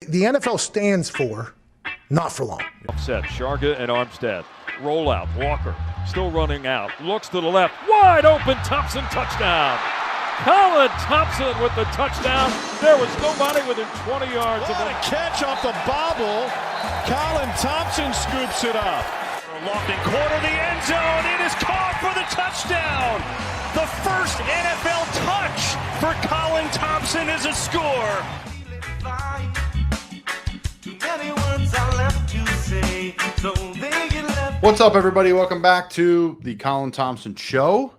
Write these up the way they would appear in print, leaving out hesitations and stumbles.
The NFL stands for not for long. Set, Sharga and Armstead. Roll out, Walker still running out. Looks to the left, wide open, Thompson touchdown. Colin Thompson with the touchdown. There was nobody within 20 yards of him. What a catch off the bobble. Colin Thompson scoops it up. Lofting corner, the end zone. It is caught for the touchdown. The first NFL touch for Colin Thompson is a score. What's up, everybody? Welcome back to the Colin Thompson Show.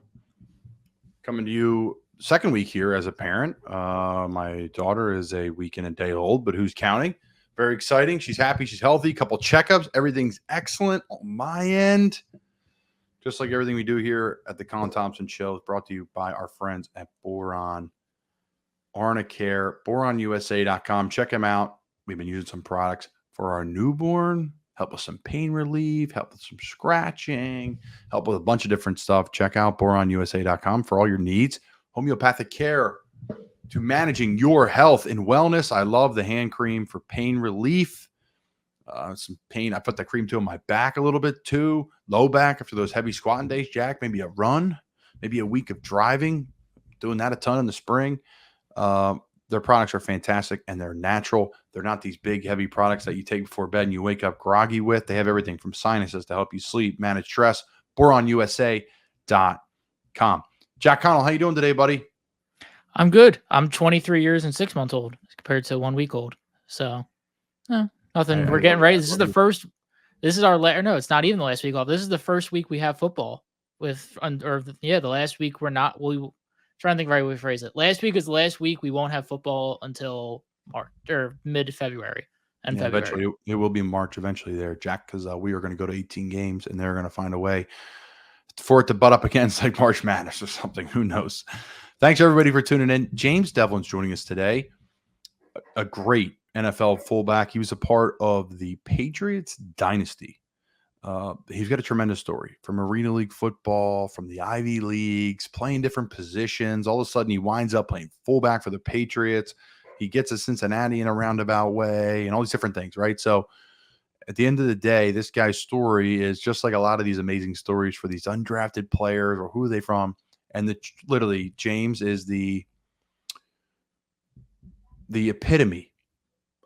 Coming to you second week here as a parent. My daughter is a week and a day old, but who's counting? Very exciting. She's happy. She's healthy. Couple checkups. Everything's excellent on my end. Just like everything we do here at the Colin Thompson Show is brought to you by our friends at Boiron, Arnicare, BoironUSA.com. Check them out. We've been using some products for our newborn, help with some pain relief, help with some scratching, help with a bunch of different stuff. Check out BoironUSA.com for all your needs. Homeopathic care to managing your health and wellness. I love the hand cream for pain relief. Some pain. I put the cream too on my back a little bit too. Low back after those heavy squatting days, Jack. Maybe a run, maybe a week of driving. Doing that a ton in the spring. Their products are fantastic and they're natural. They're not these big, heavy products that you take before bed and you wake up groggy with. They have everything from sinuses to help you sleep, manage stress. BoironUSA.com. Jack Connell, how you doing today, buddy? I'm good. I'm 23 years and 6 months old compared to 1 week old. So, nothing. We're getting ready. This is the first. This is our no. It's not even the last week off. This is the first week we have football the last week we're not. Trying to think of the right way to phrase it. Last week is the last week we won't have football until March or mid-February. And February. Eventually, it will be March eventually there, Jack, because we are going to go to 18 games and they're going to find a way for it to butt up against like March Madness or something. Who knows? Thanks, everybody, for tuning in. James Develin's joining us today. A great NFL fullback. He was a part of the Patriots dynasty. He's got a tremendous story from Arena League football, from the Ivy Leagues, playing different positions. All of a sudden, he winds up playing fullback for the Patriots. He gets to Cincinnati in a roundabout way and all these different things, right? So at the end of the day, this guy's story is just like a lot of these amazing stories for these undrafted players or who are they from. And literally, James is the epitome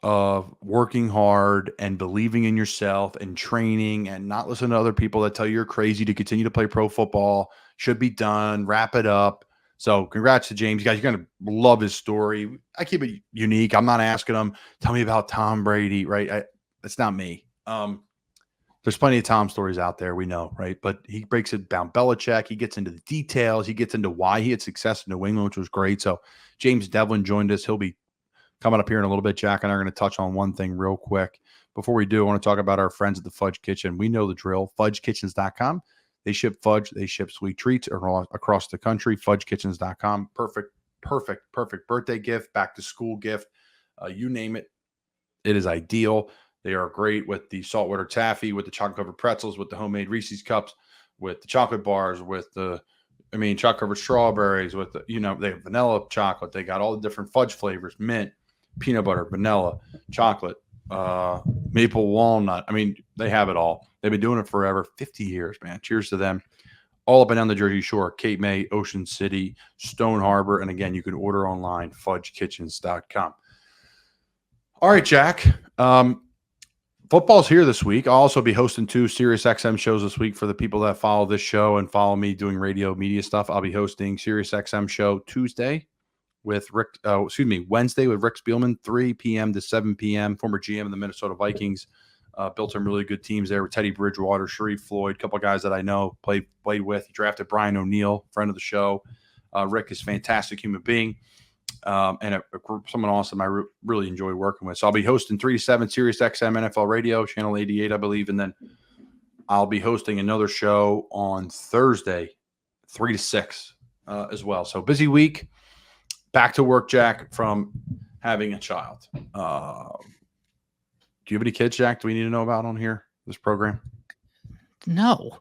of working hard and believing in yourself and training and not listening to other people that tell you you're crazy to continue to play pro football. Should be done. Wrap it up. So congrats to James. You guys, you're going to love his story. I keep it unique. I'm not asking him, tell me about Tom Brady, right? That's not me. There's plenty of Tom stories out there, we know, right? But he breaks it down. Belichick, he gets into the details. He gets into why he had success in New England, which was great. So James Develin joined us. He'll be coming up here in a little bit. Jack and I are going to touch on one thing real quick. Before we do, I want to talk about our friends at the Fudge Kitchen. We know the drill. FudgeKitchens.com. They ship fudge. They ship sweet treats across the country. FudgeKitchens.com. Perfect birthday gift, back to school gift. You name it. It is ideal. They are great with the saltwater taffy, with the chocolate-covered pretzels, with the homemade Reese's cups, with the chocolate bars, with the chocolate-covered strawberries, with the, they have vanilla chocolate. They got all the different fudge flavors, mint, peanut butter, vanilla, chocolate, maple walnut. They have it all. They've been doing it forever, 50 years, man. Cheers to them. All up and down the Jersey Shore, Cape May, Ocean City, Stone Harbor. And again, you can order online, fudgekitchens.com. All right, Jack. Football's here this week. I'll also be hosting 2 SiriusXM shows this week for the people that follow this show and follow me doing radio media stuff. I'll be hosting SiriusXM show Wednesday with Rick Spielman, 3 p.m. to 7 p.m., former GM of the Minnesota Vikings. Built some really good teams there with Teddy Bridgewater, Sharif Floyd, a couple of guys that I know, played with. He drafted Brian O'Neill, friend of the show. Rick is a fantastic human being. And someone awesome I really enjoy working with. So I'll be hosting 3 to 7 SiriusXM NFL Radio, channel 88, I believe. And then I'll be hosting another show on Thursday, 3 to 6 as well. So busy week. Back to work, Jack, from having a child. Do you have any kids, Jack? Do we need to know about on here, this program? No.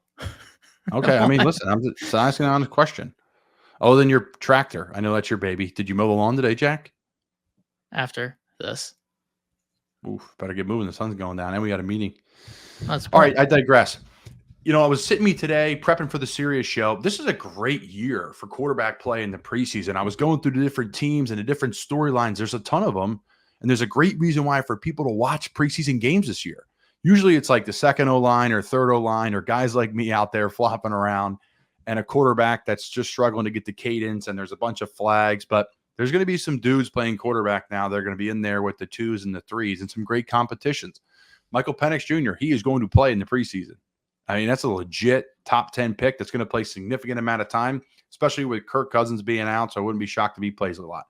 Okay. Listen, I'm just asking an honest question. Other than your tractor, I know that's your baby. Did you mow the lawn today, Jack? After this. Oof, better get moving. The sun's going down, and we got a meeting. That's All right, I digress. I was sitting me today prepping for the serious show. This is a great year for quarterback play in the preseason. I was going through the different teams and the different storylines. There's a ton of them, and there's a great reason why for people to watch preseason games this year. Usually it's like the second O-line or third O-line or guys like me out there flopping around and a quarterback that's just struggling to get the cadence, and there's a bunch of flags. But there's going to be some dudes playing quarterback now. They're going to be in there with the 2s and the 3s and some great competitions. Michael Penix Jr., he is going to play in the preseason. I mean, that's a legit top 10 pick that's going to play a significant amount of time, especially with Kirk Cousins being out, so I wouldn't be shocked if he plays a lot.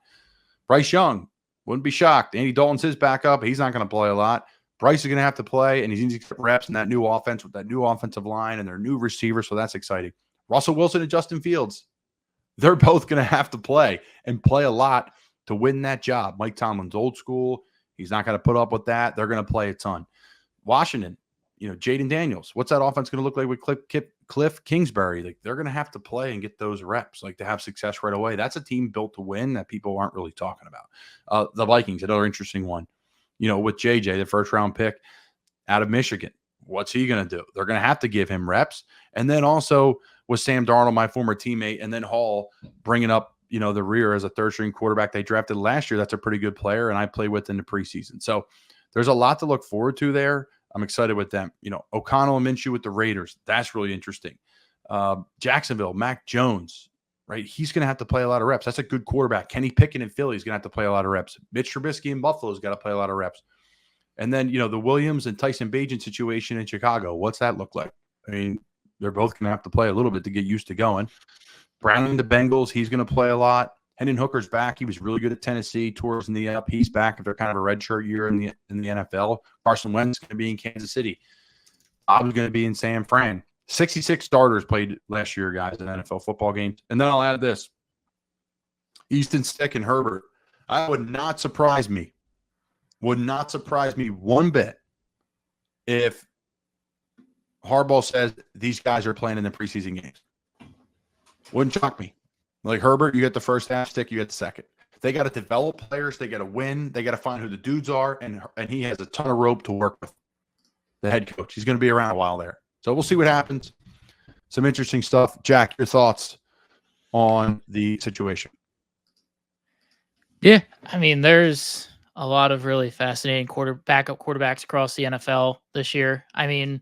Bryce Young, wouldn't be shocked. Andy Dalton's his backup. He's not going to play a lot. Bryce is going to have to play, and he's needs to get reps in that new offense with that new offensive line and their new receiver, so that's exciting. Russell Wilson and Justin Fields, they're both going to have to play and play a lot to win that job. Mike Tomlin's old school. He's not going to put up with that. They're going to play a ton. Washington, Jaden Daniels. What's that offense going to look like with Cliff Kingsbury? Like, they're going to have to play and get those reps, like to have success right away. That's a team built to win that people aren't really talking about. The Vikings, another interesting one. With JJ, the first-round pick out of Michigan. What's he going to do? They're going to have to give him reps. And then also with Sam Darnold, my former teammate, and then Hall bringing up, the rear as a third-string quarterback they drafted last year. That's a pretty good player, and I played with in the preseason. So there's a lot to look forward to there. I'm excited with them. O'Connell and Minshew with the Raiders. That's really interesting. Jacksonville, Mac Jones, right? He's going to have to play a lot of reps. That's a good quarterback. Kenny Pickett in Philly is going to have to play a lot of reps. Mitch Trubisky in Buffalo's got to play a lot of reps. And then, the Williams and Tyson Bagent situation in Chicago. What's that look like? I mean, they're both going to have to play a little bit to get used to going. Browning the Bengals, he's going to play a lot. Hendon Hooker's back. He was really good at Tennessee, towards in the up. He's back if they're kind of a redshirt year in the NFL. Carson Wentz is going to be in Kansas City. Bob's going to be in San Fran. 66 starters played last year, guys, in NFL football games. And then I'll add this. Easton Stick and Herbert. I would not surprise me one bit if Harbaugh says these guys are playing in the preseason games. Wouldn't shock me. Like Herbert, you get the first half, Stick, you get the second. They got to develop players. They got to win. They got to find who the dudes are, and he has a ton of rope to work with. The head coach. He's going to be around a while there. So we'll see what happens. Some interesting stuff. Jack, your thoughts on the situation? Yeah, I mean, there's a lot of really fascinating backup quarterbacks across the NFL this year. I mean,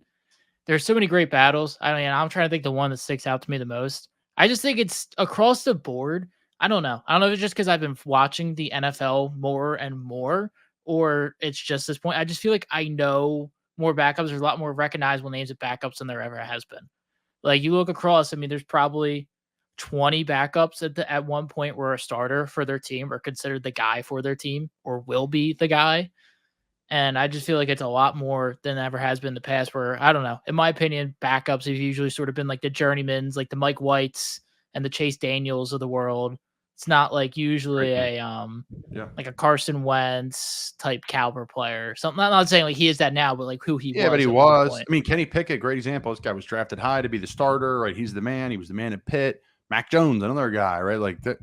there's so many great battles. I mean, I'm trying to think the one that sticks out to me the most. I just think it's across the board. I don't know if it's just because I've been watching the NFL more and more, or it's just this point. I just feel like I know more backups. There's a lot more recognizable names of backups than there ever has been. Like, you look across, I mean, there's probably 20 backups at one point were a starter for their team or considered the guy for their team or will be the guy. And I just feel like it's a lot more than ever has been in the past, where, I don't know, in my opinion, backups have usually sort of been like the journeymans, like the Mike Whites and the Chase Daniels of the world. It's not like usually like a Carson Wentz type caliber player. Something. I'm not saying like he is that now, but like who he was. Yeah, but he was. I mean, Kenny Pickett, great example. This guy was drafted high to be the starter, right? He's the man. He was the man at Pitt. Mac Jones, another guy, right? Like that.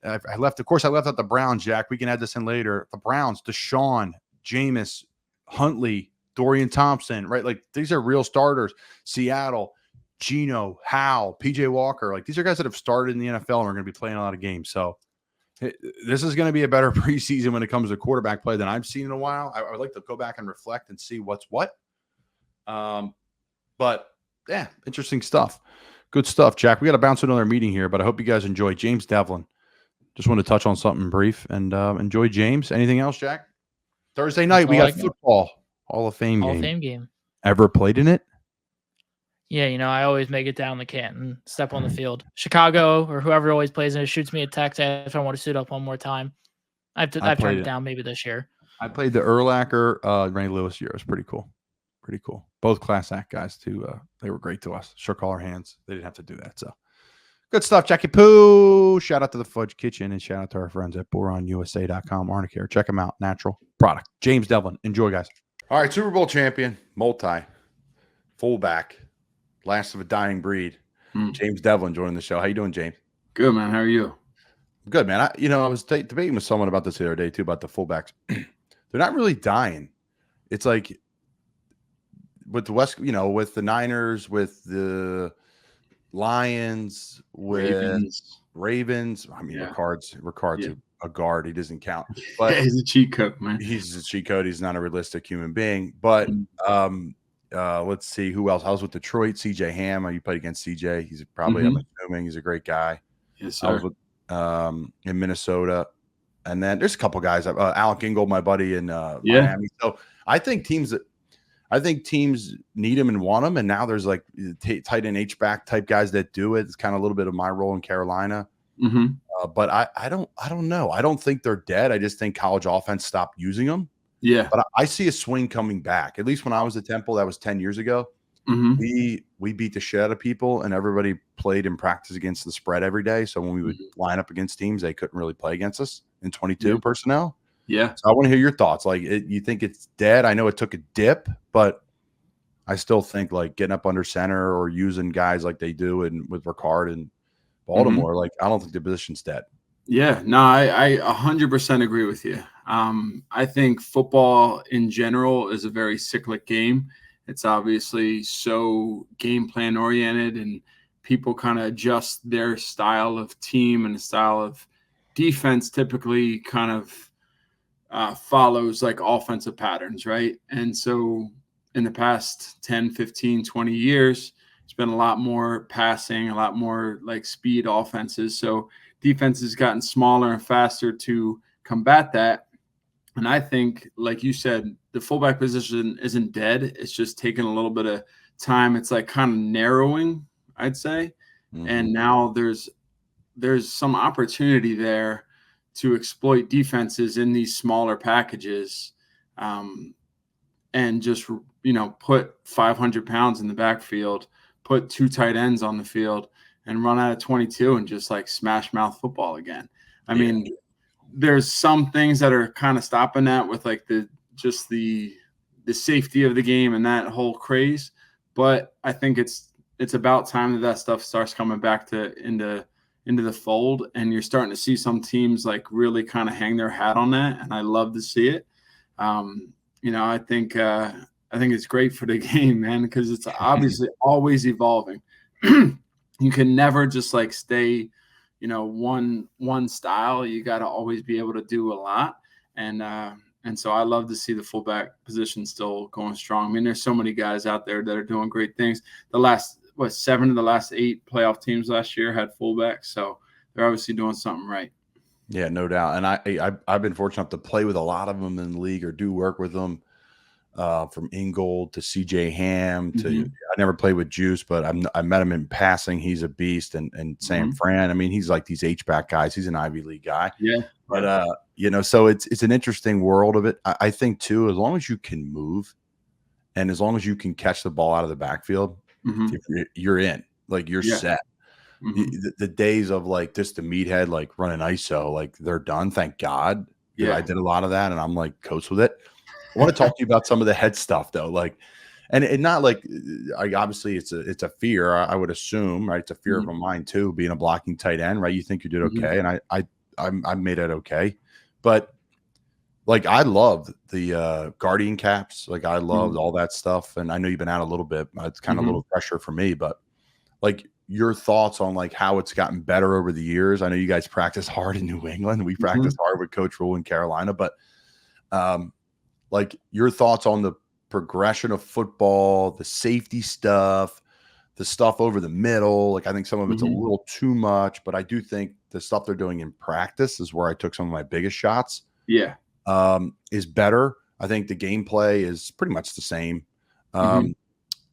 I left out the Browns, Jack. We can add this in later. The Browns, Deshaun, Jameis, Huntley, Dorian Thompson, right? Like, these are real starters. Seattle, Geno, Howe, PJ Walker. Like, these are guys that have started in the NFL and are going to be playing a lot of games. So this is going to be a better preseason when it comes to quarterback play than I've seen in a while. I would like to go back and reflect and see what's what. But yeah, interesting stuff. Good stuff, Jack. We got to bounce to another meeting here, but I hope you guys enjoy. James Develin. Just want to touch on something brief and enjoy James. Anything else, Jack? Thursday night, we got football. Hall of Fame game. Ever played in it? Yeah, I always make it down the Canton, step on the field. Chicago or whoever always plays in it shoots me a text if I want to suit up one more time. I've turned it down maybe this year. I played the Urlacher, Ray Lewis year. It was pretty cool. Pretty cool. Both class act guys, too. They were great to us. Shook all our hands. They didn't have to do that, so. Good stuff, Jackie Poo. Shout out to the Fudge Kitchen and shout out to our friends at BoironUSA.com, Arnicare. Check them out. Natural product. James Develin. Enjoy, guys. All right, Super Bowl champion, fullback, last of a dying breed. James Develin joining the show. How you doing, James? Good, man. How are you? Good, man. I was debating with someone about this the other day, too, about the fullbacks. they're not really dying. It's like with the West, with the Niners, with the Lions, with Ravens. I mean, Ricard's a guard. He doesn't count. But he's a cheat code, man. He's a cheat code. He's not a realistic human being. But let's see who else. I was with Detroit. CJ Ham. You played against CJ. He's probably, I'm assuming, he's a great guy. Yes, sir. I was with in Minnesota, and then there's a couple guys. Alec Ingold, my buddy in Miami. So I think teams need him and want him. And now there's like tight end H-back type guys that do it. It's kind of a little bit of my role in Carolina. But I don't know. I don't think they're dead. I just think college offense stopped using them. Yeah. But I see a swing coming back. At least when I was at Temple, that was 10 years ago. We beat the shit out of people, and everybody played and practiced against the spread every day. So when we would line up against teams, they couldn't really play against us in 22 personnel. Yeah. So I want to hear your thoughts. Like, you think it's dead? I know it took a dip, but I still think like getting up under center or using guys like they do and with Ricard and Baltimore, like I don't think the position's dead. Yeah, no, I 100% agree with you. I think football in general is a very cyclic game. It's obviously so game plan oriented, and people kind of adjust their style of team and the style of defense typically kind of follows like offensive patterns, right? And so in the past 10, 15, 20 years, it's been a lot more passing, a lot more like speed offenses. So defense has gotten smaller and faster to combat that. And I think, like you said, the fullback position isn't dead. It's just taking a little bit of time. It's like kind of narrowing, I'd say. And now there's some opportunity there to exploit defenses in these smaller packages, and just, put 500 pounds in the backfield, put 2 tight ends on the field, and run out of 22 and just like smash mouth football again. I mean, there's some things that are kind of stopping that with like the safety of the game and that whole craze. But I think it's about time that stuff starts coming back into the fold, and you're starting to see some teams like really kind of hang their hat on that. And I love to see it. I think it's great for the game, man, because it's obviously always evolving. You can never just like stay, one style. You got to always be able to do a lot. And so I love to see the fullback position still going strong. I mean, there's so many guys out there that are doing great things. The last, 7 of the last 8 playoff teams last year had fullbacks. So they're obviously doing something right. Yeah, no doubt. And I've been fortunate enough to play with a lot of them in the league or do work with them. From Ingold to CJ Ham to I never played with Juice, but I met him in passing. He's a beast, and Sam Fran. I mean, he's like these H-back guys. He's an Ivy League guy. Yeah. But so it's an interesting world of it. I think too, as long as you can move and as long as you can catch the ball out of the backfield, you're in. Like you're set. The days of like just the meathead like running ISO, like they're done. Thank God. Yeah. I did a lot of that, and I'm like coached with it. I want to talk to you about some of the head stuff though, like, and not like, obviously it's a fear. I would assume, right? It's a fear of a mind too, being a blocking tight end, right? You think you did okay, and I made it okay, but like I love the guardian caps, like I loved all that stuff, and I know you've been out a little bit. It's kind of a little pressure for me, but like your thoughts on like how it's gotten better over the years. I know you guys practice hard in New England. We practice hard with Coach Rule in Carolina, but like your thoughts on the progression of football, the safety stuff, the stuff over the middle. Like I think some of it's a little too much, but I do think the stuff they're doing in practice is where I took some of my biggest shots. Yeah. Is better. I think the gameplay is pretty much the same. And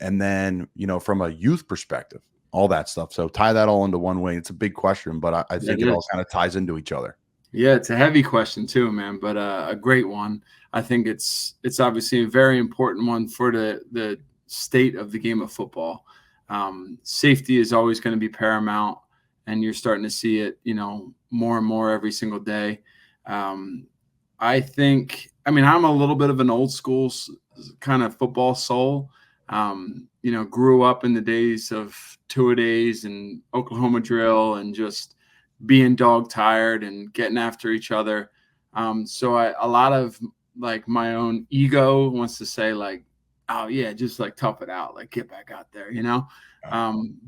then, from a youth perspective, all that stuff. So tie that all into one way. It's a big question, but I think it all kind of ties into each other. Yeah, it's a heavy question too, man, but a great one. I think it's obviously a very important one for the state of the game of football. Safety is always going to be paramount, and you're starting to see it, more and more every single day. I think, I'm a little bit of an old school kind of football soul. Grew up in the days of two-a-days and Oklahoma drill and just being dog tired and getting after each other. So a lot of like my own ego wants to say like, oh yeah, just like tough it out, like get back out there, you know.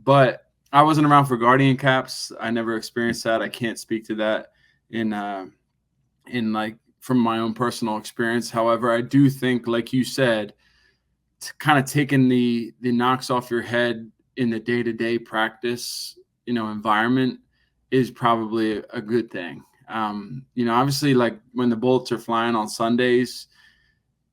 But I wasn't around for Guardian caps. I never experienced that. I can't speak to that in like from my own personal experience. However, I do think, like you said, kind of taking the knocks off your head in the day-to-day practice, environment is probably a good thing. Obviously, like when the bullets are flying on Sundays,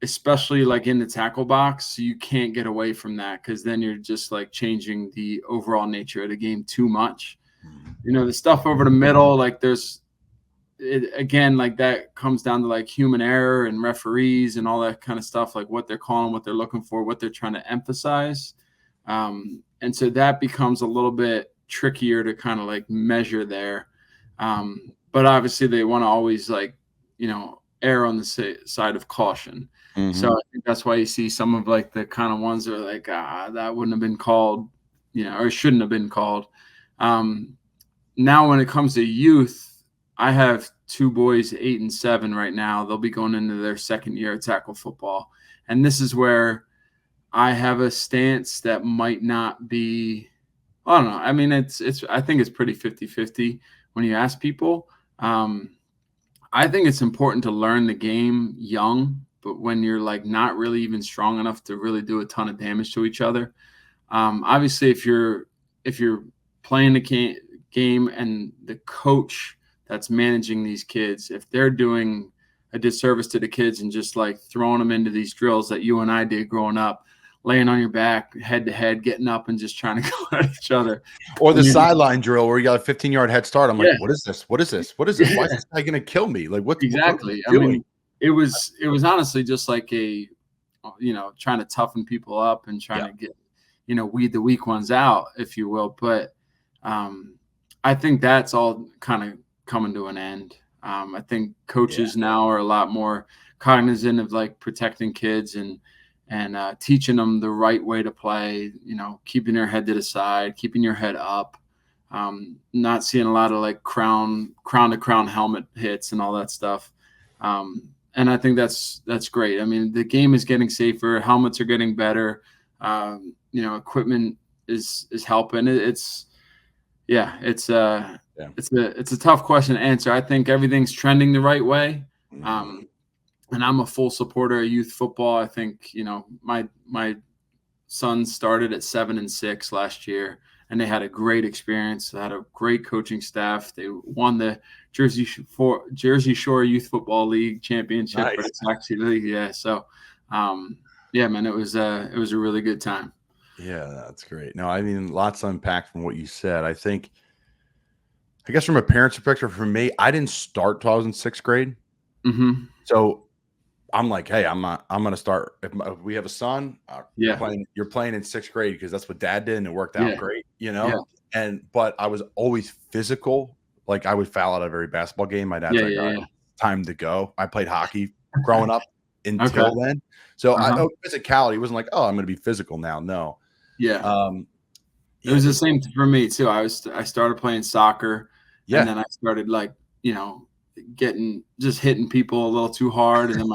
especially like in the tackle box, you can't get away from that, because then you're just like changing the overall nature of the game too much. The stuff over the middle, like again, like that comes down to like human error and referees and all that kind of stuff, like what they're calling, what they're looking for, what they're trying to emphasize. And so that becomes a little bit trickier to kind of like measure there. But obviously they want to always like, err on the side of caution. So I think that's why you see some of like the kind of ones that are like, that wouldn't have been called, or shouldn't have been called. Now, when it comes to youth, I have 2 boys, 8 and 7 right now. They'll be going into their second year of tackle football. And this is where I have a stance that might not be, I don't know. I mean, I think it's pretty 50-50 when you ask people. I think it's important to learn the game young, but when you're like not really even strong enough to really do a ton of damage to each other. Obviously, if you're playing the game and the coach that's managing these kids, if they're doing a disservice to the kids and just like throwing them into these drills that you and I did growing up, laying on your back, head to head, getting up and just trying to go at each other. Or the sideline drill where you got a 15-yard head start. I'm like, what is this? What is this? What is this? Why is this guy going to kill me? Like, what? Exactly. What I mean, it was honestly just like trying to toughen people up and trying to get, weed the weak ones out, if you will. But I think that's all kind of coming to an end. I think coaches now are a lot more cognizant of like protecting kids and teaching them the right way to play, keeping your head to the side, keeping your head up, not seeing a lot of like crown to crown helmet hits and all that stuff. And I think that's great. I mean, the game is getting safer. Helmets are getting better. Equipment is helping. It's a tough question to answer. I think everything's trending the right way. And I'm a full supporter of youth football. I think, my son started at 7 and 6 last year, and they had a great experience. They had a great coaching staff. They won the Jersey Shore Youth Football League championship. Nice. But it's actually, So, man, it was a really good time. Yeah, that's great. No, I mean, lots to unpack from what you said. I guess from a parent's perspective, for me, I didn't start till I was in 6th grade. So I'm like, hey, I'm going to start. If we have a son, you're playing in 6th grade because that's what dad did, and it worked out great, but I was always physical. Like I would foul out of every basketball game. My dad's all right, time to go. I played hockey growing up until then. So I know physicality wasn't like, oh, I'm going to be physical now. No. Yeah. It was the same for me too. I started playing soccer, and then I started like, hitting people a little too hard. And then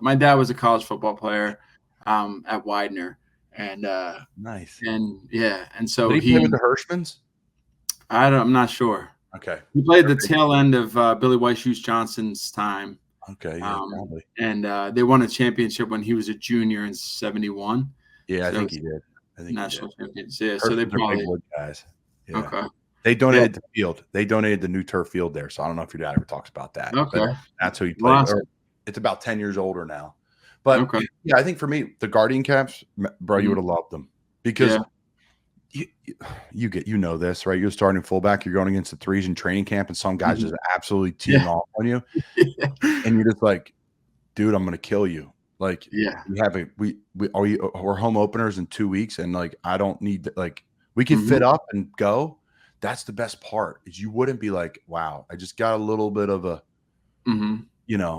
my dad was a college football player at Widener, and nice. And so did he play with the Hirschmans? I'm not sure. Okay. He played the tail end of Billy White Shoes Johnson's time. Okay. Yeah, probably. And they won a championship when he was a junior in '71. Yeah, I think he did. National champions. Yeah, so they probably guys. Yeah. Okay. They donated the field. They donated the new turf field there. So I don't know if your dad ever talks about that. Okay. But that's who he played. Awesome. It's about 10 years older now. But yeah, I think for me, the Guardian caps, bro, you would have loved them because you know this, right? You're starting fullback, you're going against the threes in training camp, and some guys just absolutely teeing off on you. And you're just like, dude, I'm gonna kill you. Like, we're home openers in 2 weeks, and like I don't need to, like we can fit up and go. That's the best part, is you wouldn't be like, wow, I just got a little bit of a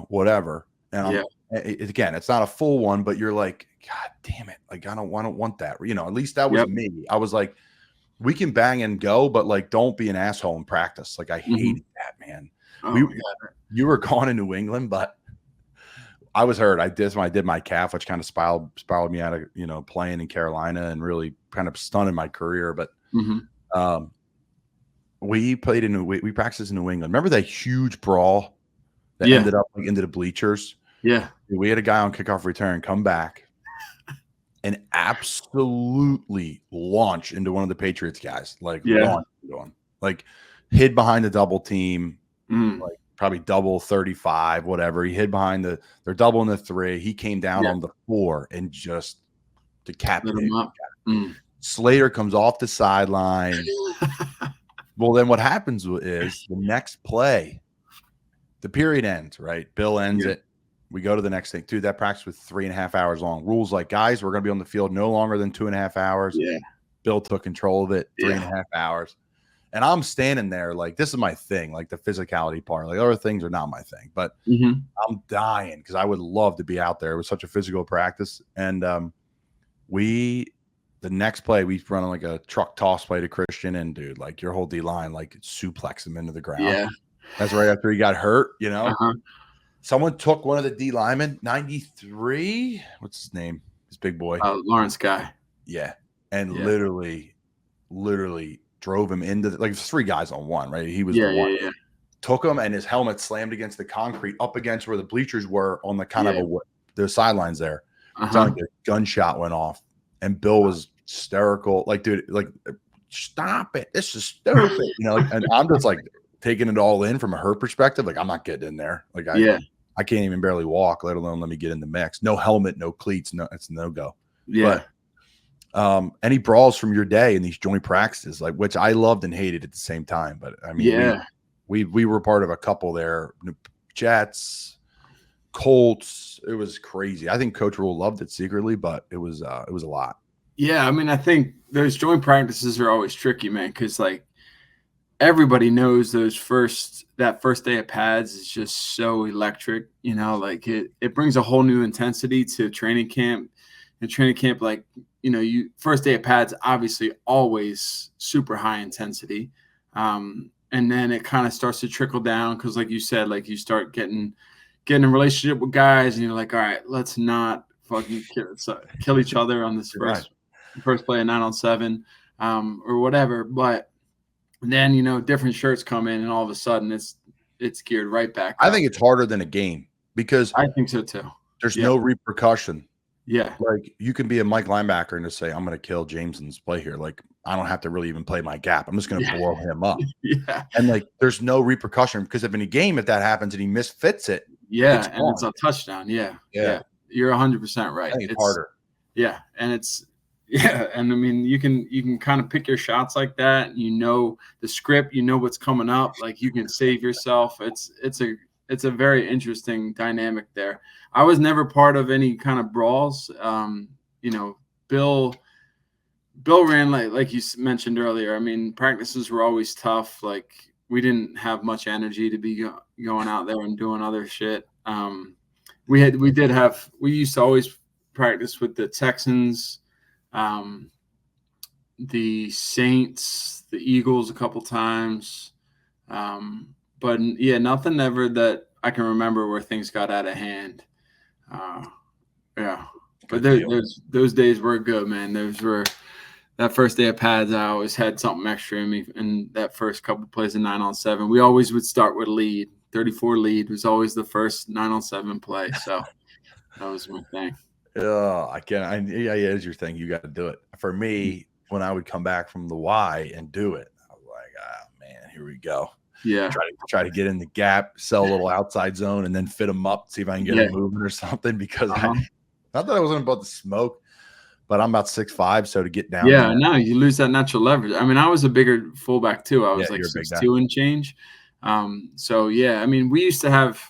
whatever. And again, it's not a full one, but you're like, God damn it. Like, I don't want that. At least that was me. I was like, we can bang and go, but like, don't be an asshole in practice. Like, I hated that, man. You were gone in New England, but I was hurt. I did when I did my calf, which kind of spiraled me out of playing in Carolina and really kind of stunted my career. But we practiced in New England. Remember that huge brawl that ended up into the bleachers? Yeah. We had a guy on kickoff return come back and absolutely launch into one of the Patriots guys, launch into him, hid behind the double team, probably double 35, whatever. He hid behind they're doubling the 3. He came down on the 4 and just decapitated him up. Slater comes off the sideline. Well, then what happens is the next play, the period ends, right? Bill ends it. We go to the next thing. Dude, that practice was 3.5 hours long. Rules like, guys, we're going to be on the field no longer than 2.5 hours. Yeah. Bill took control of it, 3.5 hours. And I'm standing there like, this is my thing, like the physicality part. Like other things are not my thing. But I'm dying because I would love to be out there. It was such a physical practice. And the next play, we run like a truck toss play to Christian. And, dude, like your whole D-line, like suplex him into the ground. Yeah. That's right after he got hurt, Someone took one of the D linemen, 93. What's his name? His big boy. Lawrence guy. Yeah. And literally drove him into there's 3 guys on one, right? He was the one. Yeah. Took him and his helmet slammed against the concrete up against where the bleachers were on the kind of the sidelines there. It's like a gunshot went off. And Bill was hysterical. Like, dude, like, stop it. This is stupid. And I'm just like taking it all in from a hurt perspective. Like, I'm not getting in there. Like, I can't even barely walk, let alone let me get in the mix. No helmet, no cleats. No, it's no go. Yeah. But any brawls from your day in these joint practices, like, which I loved and hated at the same time. But I mean, we were part of a couple there. Jets, Colts. It was crazy. I think Coach Rule loved it secretly, but it was a lot. Yeah. I mean, I think those joint practices are always tricky, man. Cause like, everybody knows that first day of pads is just so electric, like it brings a whole new intensity to training camp. And training camp, like, first day of pads, obviously always super high intensity. And then it kind of starts to trickle down. Cause like you said, like you start getting a relationship with guys and you're like, all right, let's not fucking kill each other on this first play of 9-on-7, or whatever. But then, different shirts come in and all of a sudden it's geared right back up. I think it's harder than a game because I think so too. There's no repercussion. Yeah. Like you can be a Mike linebacker and just say, I'm going to kill James in this play here. Like I don't have to really even play my gap. I'm just going to blow him up. Yeah. And like there's no repercussion because if in a game, if that happens and he misfits it. Yeah. It's a touchdown. Yeah. You're 100% right. I think it's harder. Yeah. And and I mean, you can kind of pick your shots like that. The script, what's coming up. Like you can save yourself. It's a very interesting dynamic there. I was never part of any kind of brawls. Bill ran like you mentioned earlier. I mean, practices were always tough. Like we didn't have much energy to be going out there and doing other shit. We used to always practice with the Texans, the Saints, the Eagles a couple times. But nothing ever that I can remember where things got out of hand. But those days were good, man. That first day of pads, I always had something extra in me. And that first couple of plays in 9-on-7, we always would start with lead. 34 lead was always the first 9-on-7 play. So that was my thing. It's your thing. You got to do it. For me, when I would come back from the Y and do it, I was like, oh man, here we go. Yeah. Try to get in the gap, sell a little outside zone, and then fit them up, see if I can get them moving or something. Because not that I wasn't about to smoke, but I'm about 6'5", so to get down. Yeah, no, you lose that natural leverage. I mean, I was a bigger fullback too. I was like 6'2" and change. So yeah, I mean, we used to have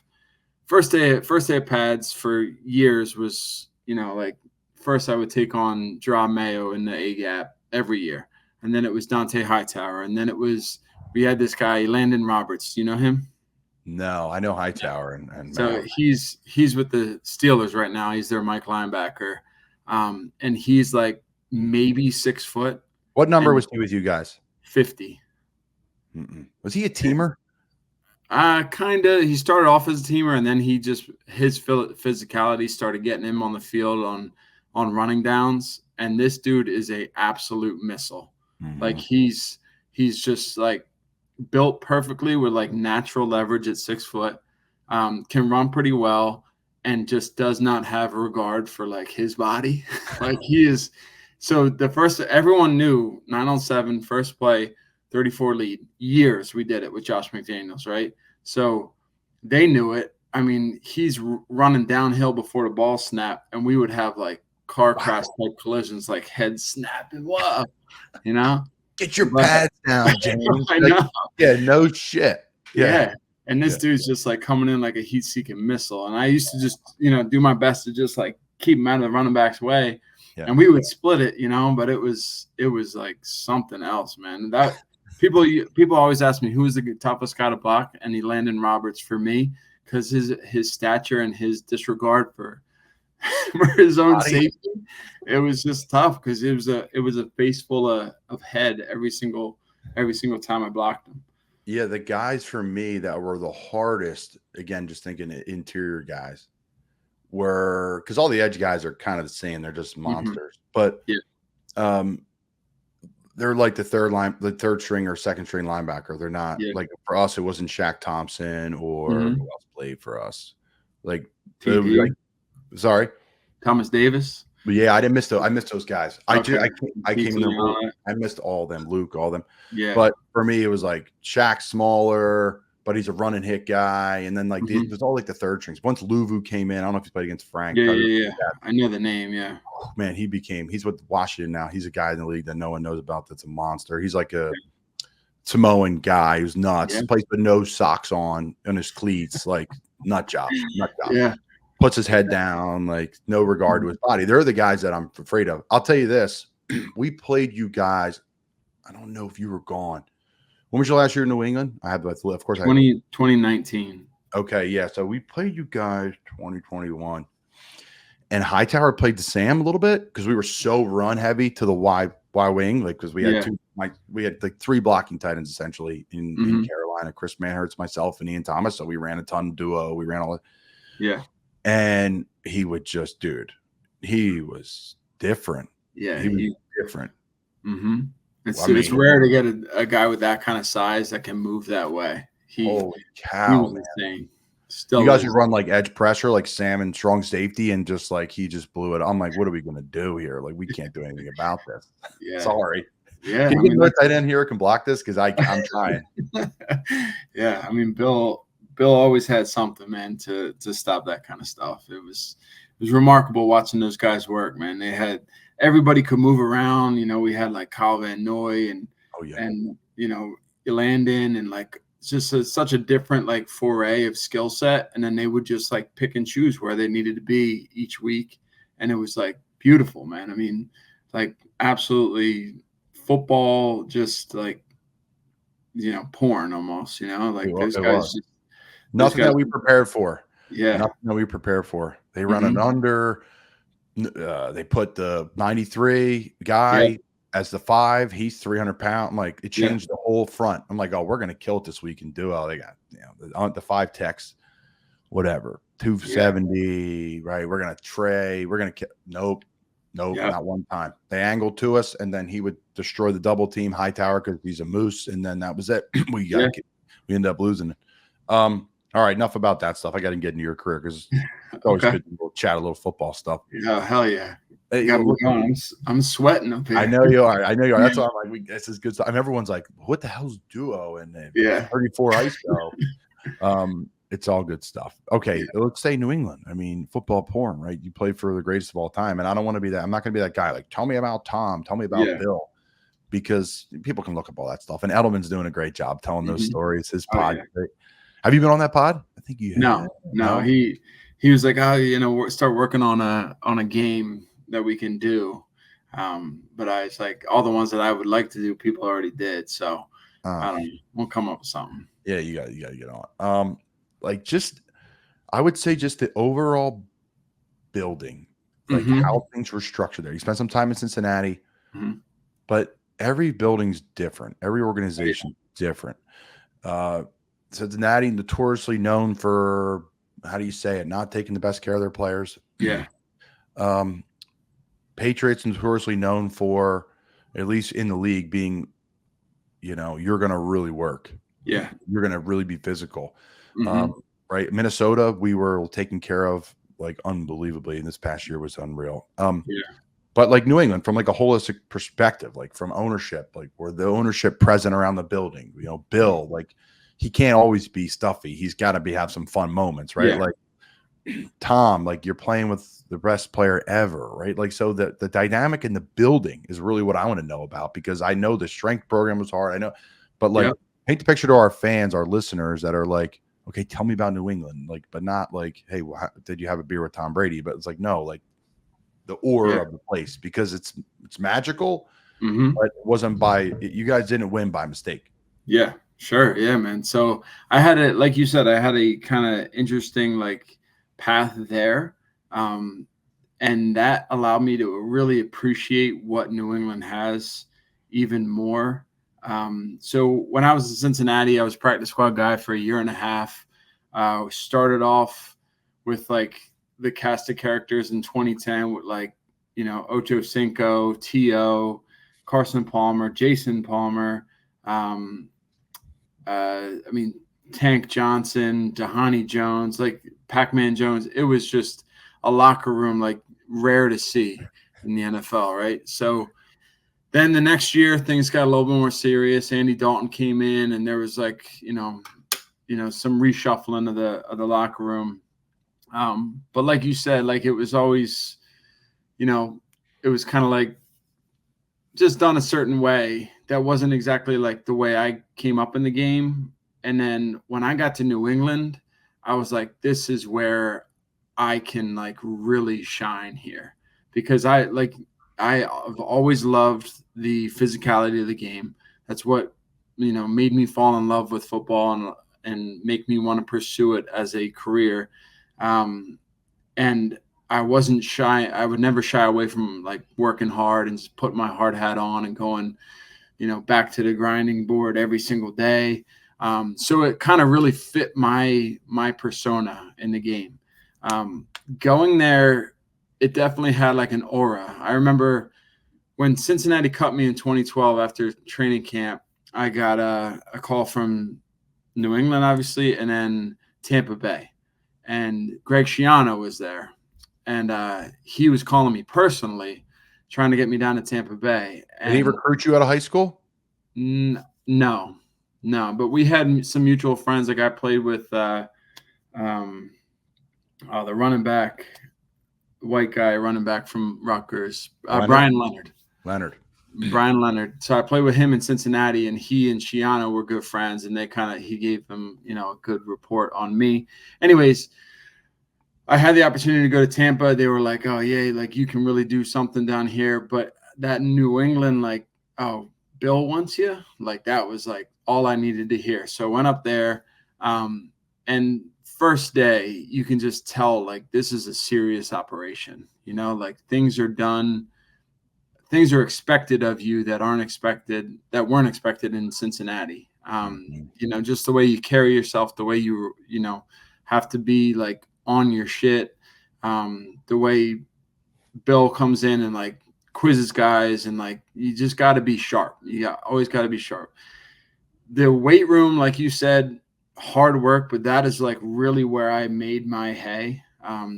first day of pads for years was, like first I would take on Draw Mayo in the A gap every year, and then it was Dante Hightower, and then we had this guy Landon Roberts. Do you know him? No, I know Hightower and so he's with the Steelers right now. He's their Mike linebacker, and he's like maybe 6 foot. What number was he with you guys? 50. Was he a teamer? Kind of. He started off as a teamer, and then his physicality started getting him on the field on running downs. And this dude is a absolute missile. Mhm. Like he's just like built perfectly with like natural leverage at 6 foot. Can run pretty well, and just does not have a regard for like his body. Like he is. So everyone knew 9-on-7 first play. 34 lead. Years we did it with Josh McDaniels, right? So they knew it. I mean, he's running downhill before the ball snap, and we would have like car crash type collisions, like head snapping. Whoa, you know? Get your pads down, James. I know. Yeah, no shit. Yeah. And this dude's just like coming in like a heat-seeking missile. And I used to just, do my best to just like keep him out of the running back's way. Yeah. And we would split it, but it was like something else, man. That people always ask me who was the toughest guy to block, and Landon Roberts for me, because his stature and his disregard for his own safety, it was just tough because it was a face full of head every single time I blocked him. Yeah, the guys for me that were the hardest, again, just thinking interior guys, were because all the edge guys are kind of the same. They're just monsters. But they're like the third string or second string linebacker. They're not like, for us, it wasn't Shaq Thompson or who else played for us. Sorry, Thomas Davis. But yeah, I didn't miss those. I missed those guys. Okay. I came in the room. I missed all of them. Luke, all of them. Yeah. But for me, it was like Shaq smaller, but he's a run and hit guy. And then like there's all like the third strings. Once Luvu came in, I don't know if he's played against Frank. Yeah. I know the name. Yeah. Oh, man, he's with Washington now. He's a guy in the league that no one knows about. That's a monster. He's like a Samoan guy who's nuts. Yeah. Plays with no socks on his cleats, like nut job. Yeah. Puts his head down, like no regard to his body. They're the guys that I'm afraid of. I'll tell you this. We played you guys. I don't know if you were gone. When was your last year in New England? I have, of course, 2019. Okay, yeah. So we played you guys 2021. And Hightower played the Sam a little bit because we were so run heavy to the Y wing, like because we had we had like 3 blocking tight ends essentially in Carolina. Chris Manhurts, myself, and Ian Thomas. So we ran a ton of duo. We ran all that. Yeah. And he would just, he was different. Yeah, he was different. Mm-hmm. It's rare to get a guy with that kind of size that can move that way. Holy cow, he was insane. Still, you guys would run like edge pressure, like Sam and strong safety, and just like he just blew it. I'm like, what are we gonna do here? Like, we can't do anything about this. Yeah, sorry. Yeah, can you get a tight end here who can block this? Because I'm trying. Yeah, I mean, Bill always had something, man, to stop that kind of stuff. It was remarkable watching those guys work, man. They had everybody could move around. We had like Kyle Van Noy and Landon and like just such a different like foray of skill set. And then they would just like pick and choose where they needed to be each week, and it was like beautiful, man. I mean, like absolutely football, just like porn almost. Like those guys. Nothing that we prepared for. Yeah. Nothing that we prepared for. They run an under. They put the 93 guy as the 5. He's 300 pounds. Like, it changed the whole front. I'm like, oh, we're going to kill it this week in duo. They got, the 5 techs, whatever, 270, right? We're going to tray. We're going to kill. Nope, not one time. They angled to us, and then he would destroy the double team Hightower because he's a moose, and then that was it. We ended up losing it. All right, enough about that stuff. I got to get into your career because it's always good to chat a little football stuff. Yeah, hell yeah. I'm sweating up here. I know you are. That's why I'm like, this is good stuff. I mean, everyone's like, what the hell's duo? And then 34 ice go. It's all good stuff. Okay, let's say New England. I mean, football porn, right? You played for the greatest of all time. And I don't want to be that. I'm not going to be that guy. Like, tell me about Tom. Tell me about Bill. Because people can look up all that stuff. And Edelman's doing a great job telling those stories. His pod. Yeah. Have you been on that pod? I think you have. No. He was like, start working on a game that we can do. But I was like, all the ones that I would like to do, people already did. So I don't know. We'll come up with something. Yeah, you got to get on. I would say just the overall building, like how things were structured there. You spent some time in Cincinnati, but every building's different. Every organization's different. Cincinnati notoriously known for, how do you say it, not taking the best care of their players. Yeah. Patriots notoriously known for, at least in the league, being, you're going to really work. Yeah. You're going to really be physical. Mhm. Right. Minnesota, we were taken care of like unbelievably. And this past year was unreal. Yeah. But like New England, from like a holistic perspective, like from ownership, like where the ownership present around the building, Bill, like he can't always be stuffy. He's got to have some fun moments, right? Yeah. Like Tom, like you're playing with the best player ever, right? Like, so the dynamic in the building is really what I want to know about, because I know the strength program was hard. I know, but like paint the picture to our fans, our listeners that are like, okay, tell me about New England, like, but not like, hey, did you have a beer with Tom Brady? But it's like, no, like the aura of the place, because it's magical, but it wasn't you guys didn't win by mistake. Yeah, sure. Yeah, man. So I had like you said, I had a kind of interesting like path there. And that allowed me to really appreciate what New England has even more. So when I was in Cincinnati, I was practice squad guy for a year and a half. Started off with like the cast of characters in 2010 with like, Ocho Cinco, T.O., Carson Palmer, Jason Palmer, Tank Johnson, Dahani Jones, like Pac-Man Jones. It was just a locker room like rare to see in the NFL, right? So then the next year things got a little bit more serious. Andy Dalton came in, and there was like, some reshuffling of the locker room. But like you said, like it was always, it was kind of like just done a certain way that wasn't exactly like the way I came up in the game. And then when I got to New England, I was like, this is where I can like really shine here, because I've always loved the physicality of the game. That's what, made me fall in love with football and make me want to pursue it as a career. And I wasn't shy. I would never shy away from like working hard and just putting my hard hat on and going, back to the grinding board every single day. So it kind of really fit my persona in the game. Going there, it definitely had like an aura. I remember when Cincinnati cut me in 2012 after training camp, I got a call from New England, obviously, and then Tampa Bay. And Greg Schiano was there. And he was calling me personally, trying to get me down to Tampa Bay. And did he recruit you out of high school? No. But we had some mutual friends. Like I played with the running back, white guy running back from Rutgers, Brian Leonard. Brian Leonard. So I played with him in Cincinnati, and he and Schiano were good friends, and he gave them, a good report on me. Anyways, I had the opportunity to go to Tampa. They were like, oh, yeah, like you can really do something down here. But that New England, like, oh, Bill wants you. Like that was like all I needed to hear. So I went up there, and first day you can just tell like this is a serious operation. Like things are done. Things are expected of you that weren't expected in Cincinnati. Just the way you carry yourself, the way you have to be like on your shit. The way Bill comes in and like quizzes guys, and like you just got to be sharp. Always got to be sharp. The weight room, like you said, hard work, but that is like really where I made my hay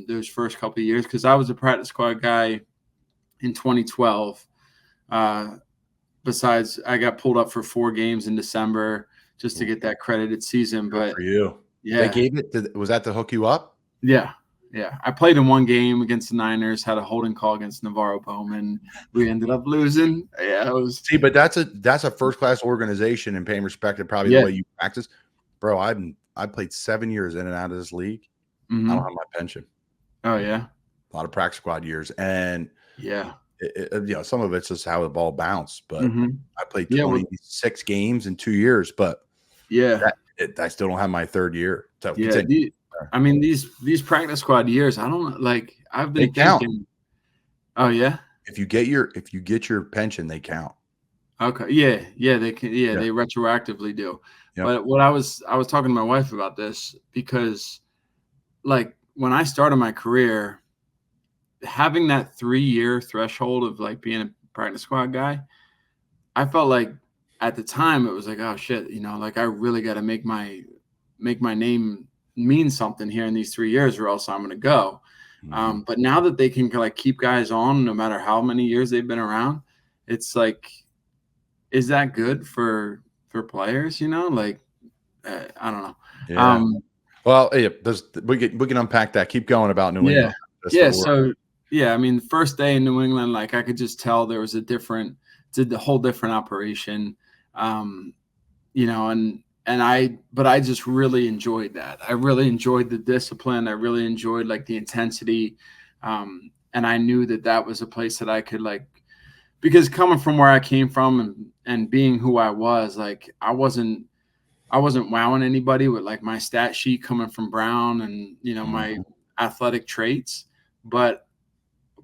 those first couple of years, because I was a practice squad guy in 2012. Besides, I got pulled up for 4 games in December just to get that credited season. But for you, yeah, they gave it. Was that to hook you up? Yeah. I played in 1 game against the Niners, had a holding call against Navarro Bowman. We ended up losing. Yeah, it was. See, but that's a first class organization, and paying respect to probably the way you practice, bro. I played 7 years in and out of this league. Mm-hmm. I don't have my pension. Oh yeah, a lot of practice squad years, and yeah, some of it's just how the ball bounced. But I played 26 games in 2 years. But I still don't have my 3rd year. So these practice squad years, I don't like. I've been thinking. Count. Oh yeah. If you get your pension, they count. Okay. Yeah, they can. Yeah, they retroactively do. Yep. But what I was talking to my wife about this because, like, when I started my career, having that 3-year threshold of like being a practice squad guy, I felt like at the time it was like, oh shit, like I really got to make my name mean something here in these 3 years, or else I'm going to go. But now that they can like keep guys on no matter how many years they've been around, it's like, is that good for players? Like I don't know. Yeah. Well, yeah, we can unpack that. Keep going about New England. So I mean, the first day in New England, like I could just tell there was it's a whole different operation. But I just really enjoyed that. I really enjoyed the discipline. I really enjoyed like the intensity. And I knew that was a place that I could like, because coming from where I came from and being who I was, like I wasn't wowing anybody with like my stat sheet coming from Brown and, my athletic traits. But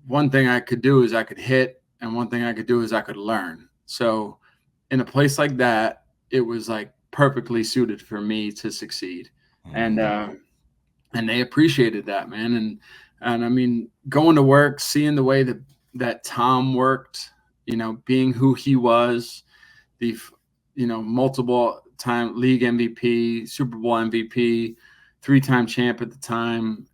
one thing I could do is I could hit, and one thing I could do is I could learn. So in a place like that, it was like perfectly suited for me to succeed. And they appreciated that, man. And I mean, going to work, seeing the way that Tom worked, being who he was, the, multiple time league MVP, Super Bowl MVP, 3-time champ at the time.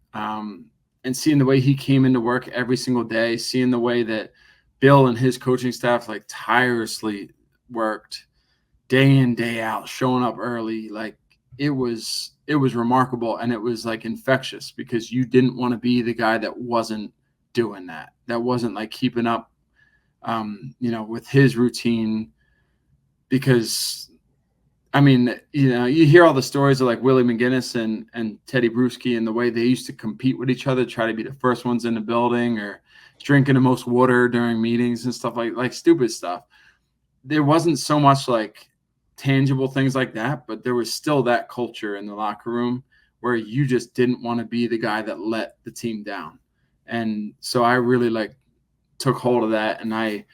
And seeing the way he came into work every single day, seeing the way that Bill and his coaching staff like tirelessly worked day in, day out, showing up early. Like it was remarkable. And it was like infectious because you didn't want to be the guy that wasn't doing that wasn't like keeping up, with his routine. Because I mean, you hear all the stories of like Willie McGinnis and Teddy Bruschi and the way they used to compete with each other, try to be the first ones in the building or drinking the most water during meetings and stuff like stupid stuff. There wasn't so much like tangible things like that, but there was still that culture in the locker room where you just didn't want to be the guy that let the team down. And so I really like took hold of that, and I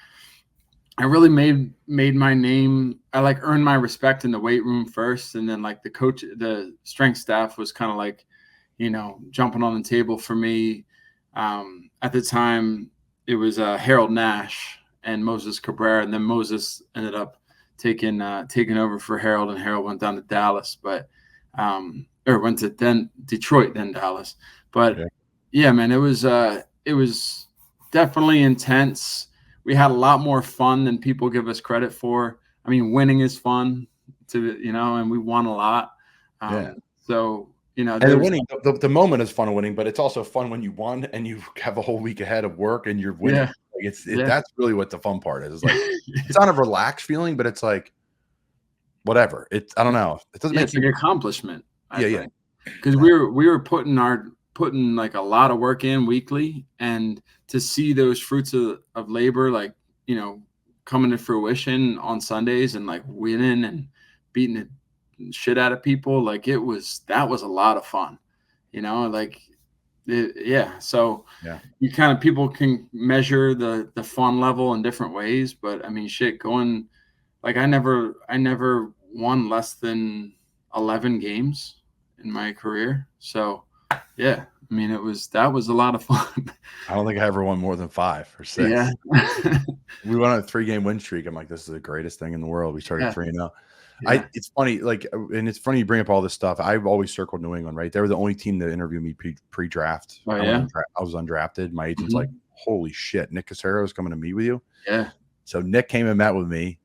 really made my name. I like earned my respect in the weight room first, and then like the strength staff was kind of like, jumping on the table for me. At the time, it was Harold Nash and Moses Cabrera, and then Moses ended up taking over for Harold, and Harold went down to Dallas, but or went to Detroit, then Dallas. But yeah, man, it was definitely intense. We had a lot more fun than people give us credit for. I mean, winning is fun and we won a lot. So, and the winning, the moment is fun of winning, but it's also fun when you won and you have a whole week ahead of work and you're winning. Yeah. Like that's really what the fun part is. It's like, it's not a relaxed feeling, but it's like, whatever. I don't know. It doesn't make it's like an accomplishment. Yeah. Because we were putting like a lot of work in weekly, and to see those fruits of labor, like, coming to fruition on Sundays and like winning and beating the shit out of people, like that was a lot of fun, So you kind of, people can measure the fun level in different ways, but I mean, going, like I never won less than 11 games in my career. So yeah, I mean, that was a lot of fun. I don't think I ever won more than 5 or 6. Yeah. We went on a 3-game win streak. I'm like, this is the greatest thing in the world. We started 3-0. Yeah. It's funny, like, and it's funny you bring up all this stuff. I've always circled New England, right? They were the only team that interviewed me pre-draft. Oh, yeah? I was undrafted. My agent's like, holy shit, Nick Cassero is coming to meet with you. Yeah. So Nick came and met with me.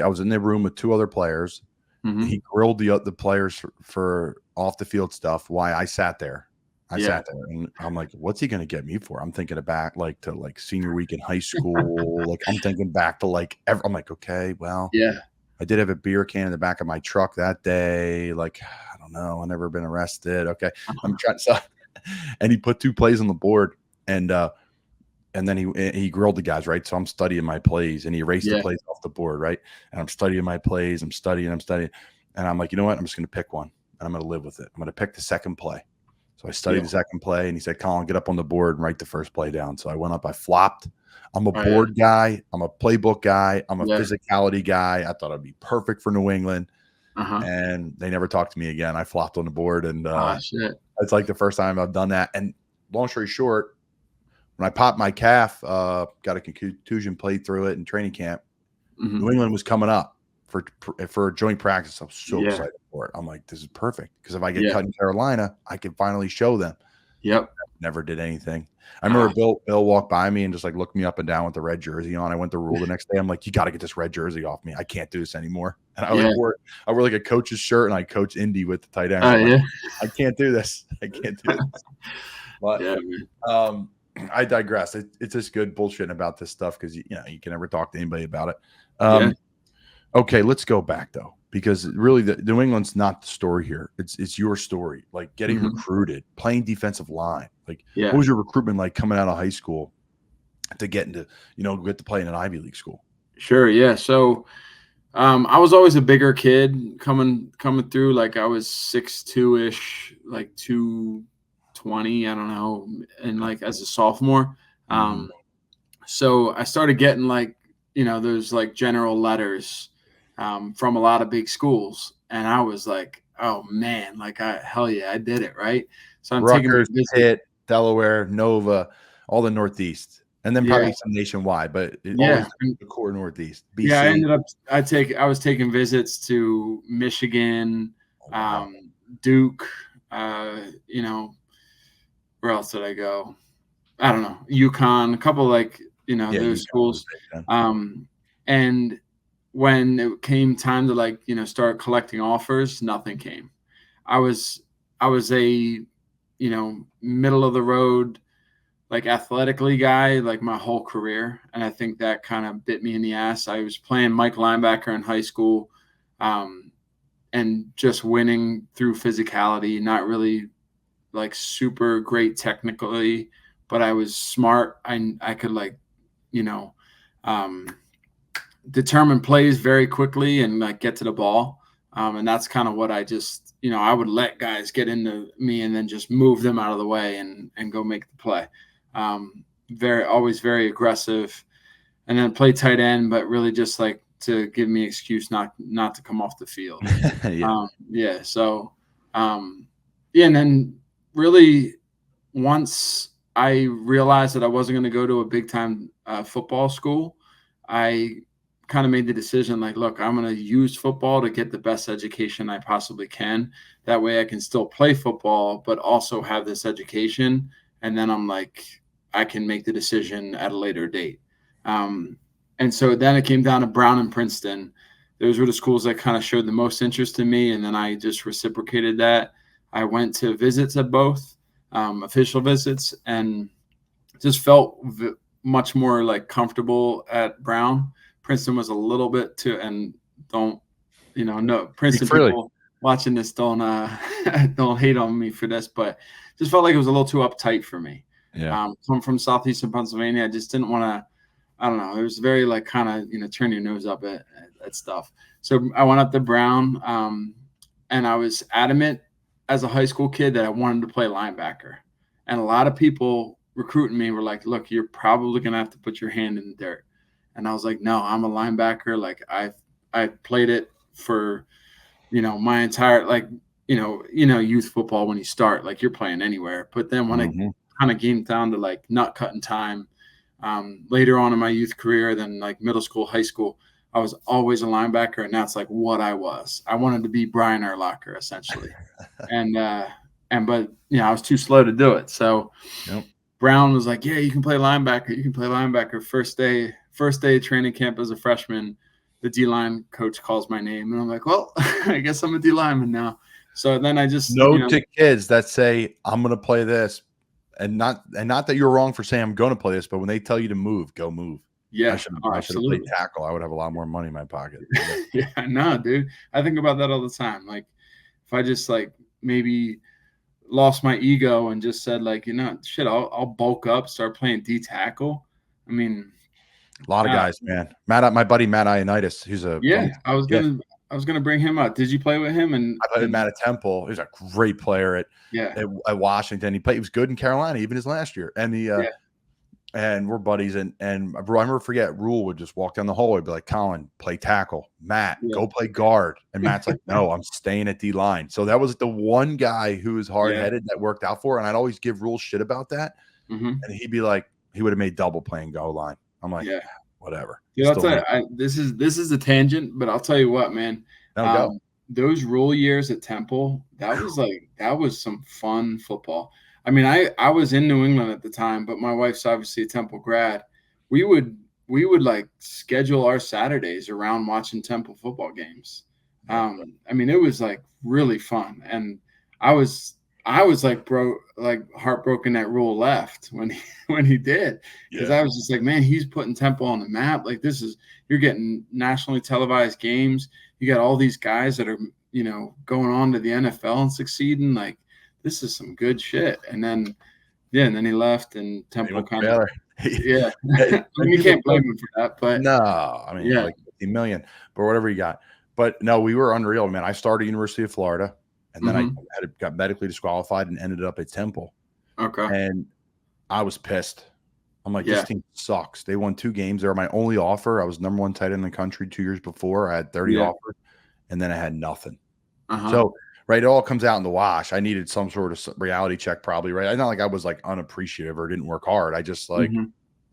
I was in the room with 2 other players. He grilled the players for off the field stuff. Why I sat there. I sat there and I'm like, what's he going to get me for? I'm thinking back to senior week in high school. Like I'm thinking back to I'm like, okay, well, I did have a beer can in the back of my truck that day. Like, I don't know. I've never been arrested. Okay. I'm trying to, and he put 2 plays on the board, and then he grilled the guys, right? So I'm studying my plays, and he erased the plays off the board, right? And I'm studying my plays. I'm studying. And I'm like, you know what? I'm just going to pick one, and I'm going to live with it. I'm going to pick the second play. So I studied the second play, and he said, Colin, get up on the board and write the first play down. So I went up, I flopped, I'm a Oh, board guy. I'm a playbook guy. I'm a Yeah. physicality guy. I thought I'd be perfect for New England, Uh-huh. and they never talked to me again. I flopped on the board, and Shit. it's like the first time I've done that. And long story short, when I popped my calf, got a contusion, played through it in training camp. Mhm. New England was coming up for a joint practice. I was so Yeah. excited for it. I'm like, this is perfect, because if I get Yeah. cut in Carolina, I can finally show them. Yep. Never did anything. I remember Bill walked by me and just like looked me up and down with the red jersey on. I went to rule the next day. I'm like, you got to get this red jersey off me. I can't do this anymore. And I wore like a coach's shirt, and I coach Indy with the tight end. I'm like, I can't do this. I can't do this. But I digress. It's just good bullshitting about this stuff, because you can never talk to anybody about it. Okay, let's go back though, because really the New England's not the story here. It's your story. Like getting recruited, playing defensive line. Like what was your recruitment like coming out of high school to get into, get to play in an Ivy League school? Sure, yeah. So I was always a bigger kid coming through. Like I was 6'2"-ish, like 220, I don't know, and like as a sophomore. So I started getting like, those like general letters from a lot of big schools, and I was like, oh man, like hell yeah, I did it, right? So I'm Rutgers, taking Pitt, Delaware, Nova, all the Northeast, and then probably some nationwide, but always the core Northeast. BC. Yeah, I was taking visits to Michigan, Duke, where else did I go? I don't know, UConn, a couple like those schools. And when it came time to like start collecting offers, nothing came. I was a middle of the road, like athletically guy, like my whole career, and I think that kind of bit me in the ass. I was playing Mike linebacker in high school, and just winning through physicality, not really like super great technically, but I was smart. I could like determine plays very quickly and like get to the ball. And that's kind of what I just, I would let guys get into me and then just move them out of the way and go make the play. Always very aggressive, and then play tight end, but really just like to give me excuse not to come off the field. And then really once I realized that I wasn't going to go to a big time football school, I kind of made the decision like, look, I'm going to use football to get the best education I possibly can. That way I can still play football, but also have this education. And then I'm like, I can make the decision at a later date. And so then it came down to Brown and Princeton. Those were the schools that kind of showed the most interest in me. And then I just reciprocated that. I went to visits at both, official visits, and just felt much more like comfortable at Brown. Princeton was a little bit too, and no Princeton people watching this don't hate on me for this, but just felt like it was a little too uptight for me. Come from southeastern Pennsylvania, I just didn't want to. I don't know. It was very like kind of turn your nose up at stuff. So I went up to Brown, and I was adamant as a high school kid that I wanted to play linebacker, and a lot of people recruiting me were like, "Look, you're probably gonna have to put your hand in the dirt." And I was like, no, I'm a linebacker. Like I played it for, my entire, like, youth football, when you start, like you're playing anywhere. But then when I kind of came down to like nut cutting time, later on in my youth career, then like middle school, high school, I was always a linebacker. And that's like what I was. I wanted to be Brian Urlacher essentially. But I was too slow to do it. So Brown was like, yeah, you can play linebacker. You can play linebacker. First day of training camp as a freshman, the D-line coach calls my name, and I'm like, well, I guess I'm a D-lineman now. So then I just to kids that say I'm going to play this, and not that you're wrong for saying I'm going to play this, but when they tell you to move, go move. Yeah, I should have played tackle. I would have a lot more money in my pocket. Yeah, no, dude. I think about that all the time. Like if I just like maybe lost my ego and just said like, shit, I'll bulk up, start playing D tackle. I mean, a lot of guys, man. My buddy Matt Ioannidis, who's I was gonna bring him up. Did you play with him? And I played with Matt at Temple. He was a great player at Washington. He was good in Carolina, even his last year. And and we're buddies. And I never forget, Rule would just walk down the hallway, be like, Colin, play tackle. Matt, go play guard. And Matt's like, no, I'm staying at D line. So that was the one guy who was hard-headed that worked out for. And I'd always give Rule shit about that. And he'd be like, he would have made double playing goal line. I'm like, whatever. Dude, I'll tell you, this is a tangent, but I'll tell you what, man. Those Rule years at Temple, that was some fun football. I mean, I was in New England at the time, but my wife's obviously a Temple grad. We would like schedule our Saturdays around watching Temple football games. I mean, it was like really fun, and I was like heartbroken that Rule left when he did, because I was just like, man, he's putting Temple on the map. Like, you're getting nationally televised games. You got all these guys that are going on to the NFL and succeeding. Like, this is some good shit. And then he left, and Temple kind of I mean, you can't blame him for that. But no, I mean, like 50 million, but whatever you got. But no, we were unreal, man. I started at University of Florida. And then I got medically disqualified and ended up at Temple. Okay. And I was pissed. I'm like, this team sucks. They won 2 games. They were my only offer. I was number 1 tight end in the country 2 years before. I had 30 offers, and then I had nothing. So, right, it all comes out in the wash. I needed some sort of reality check probably, right? It's not like I was like unappreciative or didn't work hard. I just like,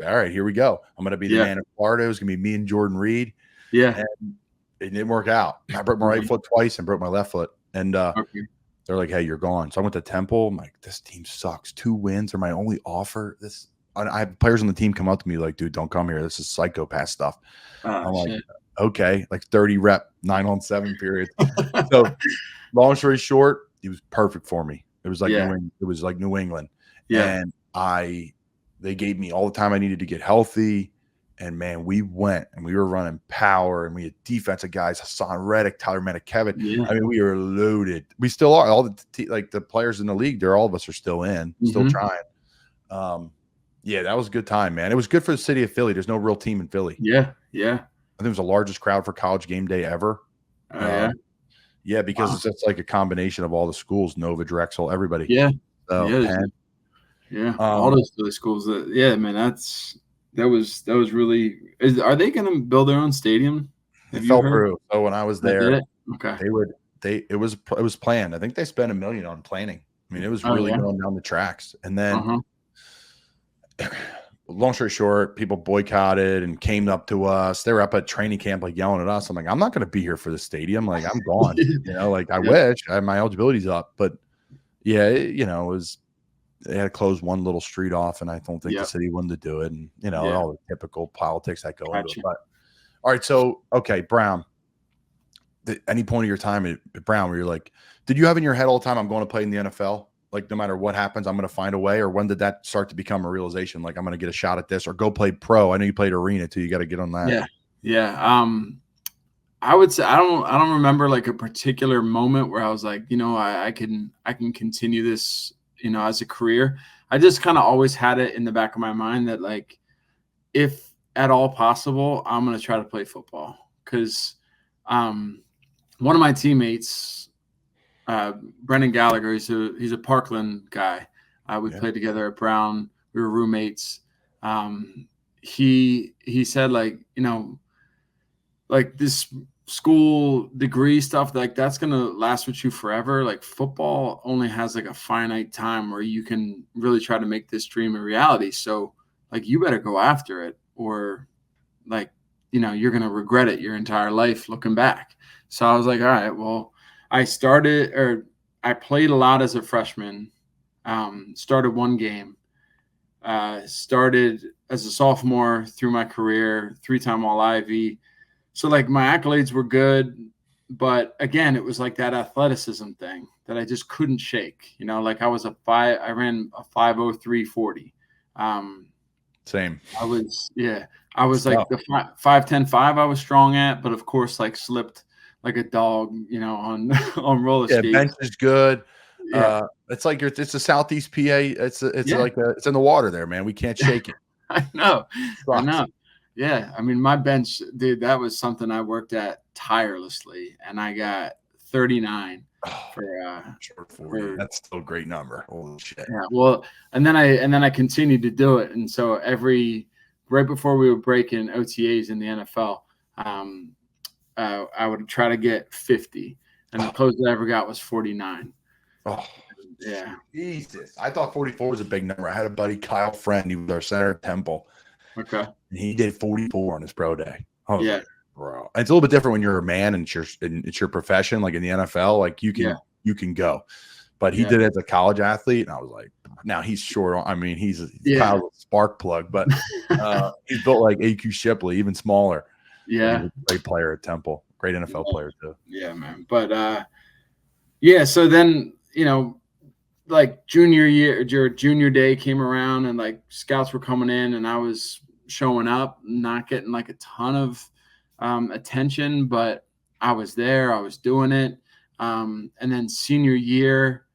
all right, here we go. I'm going to be the man of Florida. It was going to be me and Jordan Reed. Yeah. And it didn't work out. I broke my right foot twice and broke my left foot. And they're like, hey, you're gone. So I went to Temple. I'm like, this team sucks. 2 wins are my only offer. I have players on the team come up to me like, dude, don't come here. This is psychopath stuff. I'm like, okay, like 30 rep, 9-on-7 period. So long story short, it was perfect for me. It was like New England. And they gave me all the time I needed to get healthy. And man, we went and we were running power, and we had defensive guys, Hassan Reddick, Tyler Metakevich. I mean, we were loaded. We still are. All the players in the league, all of us are still in, still trying. That was a good time, man. It was good for the city of Philly. There's no real team in Philly. I think it was the largest crowd for college game day ever. Because it's just like a combination of all the schools, Nova, Drexel, everybody. All those Philly schools. Man, that was really. Are they going to build their own stadium? It fell through. So when I was there, it was planned. I think they spent $1 million on planning. I mean, it was really going down the tracks. And then, long story short, people boycotted and came up to us. They were up at training camp, like yelling at us. I'm like, I'm not going to be here for the stadium. Like, I'm gone. I wish my eligibility's up, but it was. They had to close one little street off, and I don't think the city wanted to do it. And, all the typical politics that go into it. But, all right, so, okay, Brown, at any point of your time at Brown where you're like, did you have in your head all the time, I'm going to play in the NFL? Like, no matter what happens, I'm going to find a way? Or when did that start to become a realization? Like, I'm going to get a shot at this or go play pro? I know you played arena, too. You got to get on that. I would say I don't remember, like, a particular moment where I was like, I can continue this as a career. I just kind of always had it in the back of my mind that, like, if at all possible, I'm going to try to play football. Because one of my teammates, Brendan Gallagher, he's a Parkland guy. We played together at Brown. We were roommates. He said, like, like this school degree stuff, like that's going to last with you forever. Like, football only has like a finite time where you can really try to make this dream a reality. So, like, you better go after it, or like, you're going to regret it your entire life looking back. So I was like, all right, well, I played a lot as a freshman, started 1 game, started as a sophomore through my career, 3-time All-Ivy. So, like, my accolades were good, but again, it was like that athleticism thing that I just couldn't shake. Like, I ran a 5.03 Same. I was like the 5.10.5 I was strong at, but of course, like, slipped like a dog, on roller skates. Bench is good. It's like it's a Southeast PA. It's like it's in the water there, man. We can't shake it. I know. Yeah, I mean, my bench, dude, that was something I worked at tirelessly, and I got 39. Short 40. That's still a great number. Holy shit. Yeah. Well, and then I continued to do it, and so right before we would break in OTAs in the NFL, I would try to get 50, and the closest I ever got was 49. Oh, yeah. Jesus. I thought 44 was a big number. I had a buddy, Kyle Friend. He was our center at Temple. Okay. And he did 44 on his pro day. I was Yeah. like, bro. And it's a little bit different when you're a man and it's your profession, like in the NFL. Like you can go. But he did it as a college athlete, and I was like, now he's short. I mean, he's kind of a spark plug, but he's built like AQ Shipley, even smaller. Yeah. He's a great player at Temple. Great NFL player too. Yeah, man. But so then, like junior day came around, and like scouts were coming in, and I was showing up, not getting like a ton of attention, but I was there, I was doing it. And then junior year,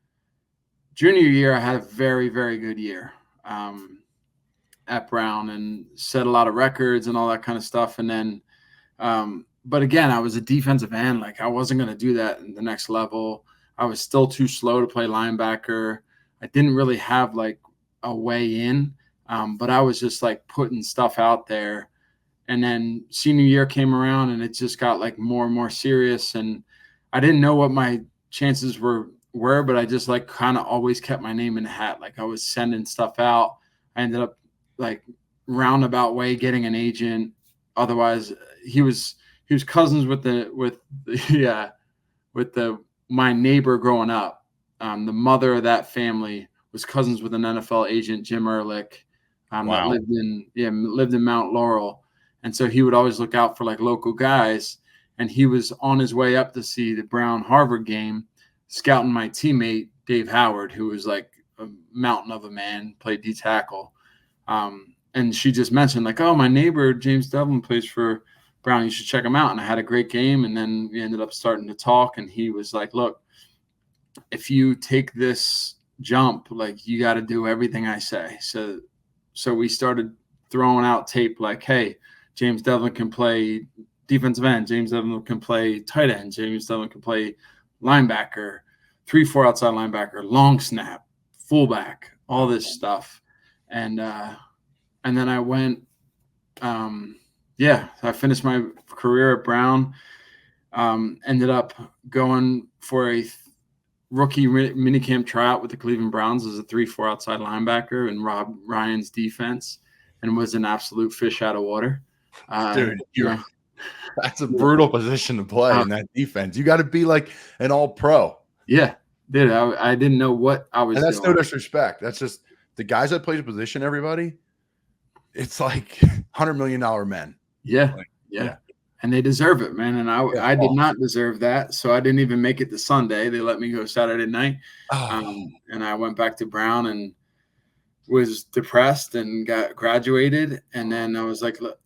I had a very, very good year at Brown, and set a lot of records and all that kind of stuff. And then, but again, I was a defensive end. Like I wasn't going to do that in the next level. I was still too slow to play linebacker. I didn't really have like a way in, but I was just like putting stuff out there. And then senior year came around, and it just got like more and more serious. And I didn't know what my chances were, but I just like kind of always kept my name in the hat. Like I was sending stuff out. I ended up like roundabout way getting an agent. Otherwise, he was cousins with my neighbor growing up. The mother of that family was cousins with an NFL agent, Jim Ehrlich, that lived in Mount Laurel. And so he would always look out for like local guys. And he was on his way up to see the Brown-Harvard game, scouting my teammate, Dave Howard, who was like a mountain of a man, played D-tackle. And she just mentioned like, oh, my neighbor, James Develin, plays for Brown. You should check him out. And I had a great game. And then we ended up starting to talk. And he was like, look, if you take this jump, like you got to do everything I say. So we started throwing out tape like, hey, James Develin can play defensive end. James Develin can play tight end. James Develin can play linebacker, 3-4 outside linebacker, long snap, fullback, all this stuff. And then I went, I finished my career at Brown, ended up going for a rookie minicamp tryout with the Cleveland Browns as a 3-4 outside linebacker in Rob Ryan's defense, and was an absolute fish out of water. Dude, that's a brutal position to play in that defense. You got to be like an all-pro. Yeah, dude, I didn't know what I was doing. And that's no disrespect. That's just the guys that play the position, everybody, it's like $100 million men. Yeah, yeah. And they deserve it, man. And I did not deserve that, so I didn't even make it to Sunday. They let me go Saturday night. And I went back to Brown and was depressed and got graduated. And then I was like, look,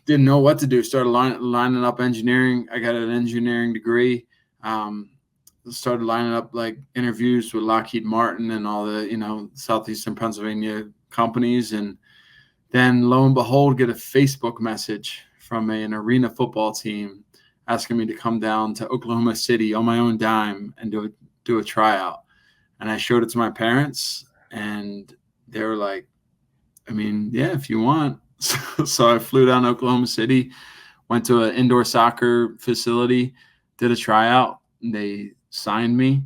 didn't know what to do. Started lining up engineering. I got an engineering degree. Started lining up like interviews with Lockheed Martin and all the, Southeastern Pennsylvania companies. And then lo and behold, get a Facebook message from an arena football team asking me to come down to Oklahoma City on my own dime and do a tryout. And I showed it to my parents, and they were like, I mean, yeah, if you want. So I flew down to Oklahoma City, went to an indoor soccer facility, did a tryout. And they signed me,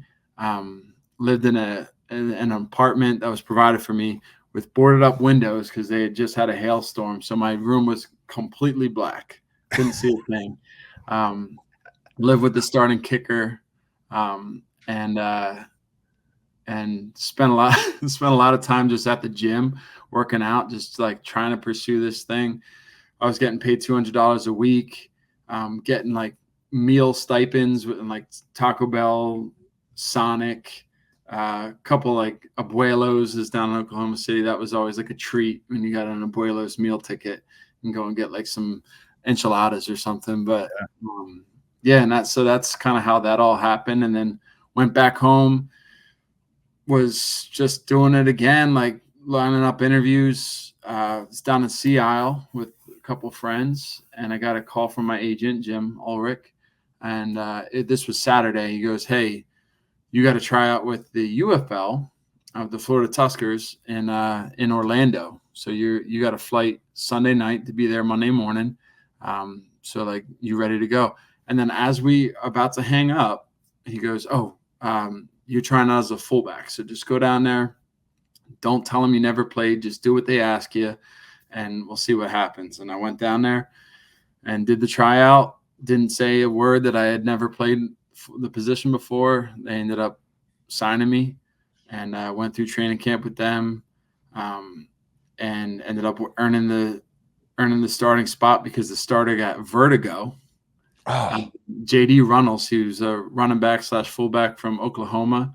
lived in an apartment that was provided for me with boarded up windows because they had just had a hailstorm. So my room was completely black. Couldn't see a thing. Lived with the starting kicker, and spent a lot of time just at the gym working out, just like trying to pursue this thing. I was getting paid $200 a week, getting like meal stipends and like Taco Bell, Sonic, a couple like Abuelos is down in Oklahoma City. That was always like a treat when you got an Abuelos meal ticket and go and get like some enchiladas or something. But and that's kind of how that all happened. And then went back home, was just doing it again, like lining up interviews. It's down in Sea Isle with a couple friends, and I got a call from my agent, Jim Ulrich. And this was Saturday. He goes, hey, you got to try out with the UFL of the Florida Tuskers in Orlando. So you got a flight Sunday night to be there Monday morning. So like you ready to go. And then as we about to hang up, he goes, you're trying out as a fullback. So just go down there. Don't tell them you never played. Just do what they ask you, and we'll see what happens. And I went down there and did the tryout. Didn't say a word that I had never played the position before. They ended up signing me, and I went through training camp with them, and ended up earning the starting spot because the starter got vertigo. JD Runnels, who's a running back / fullback from Oklahoma,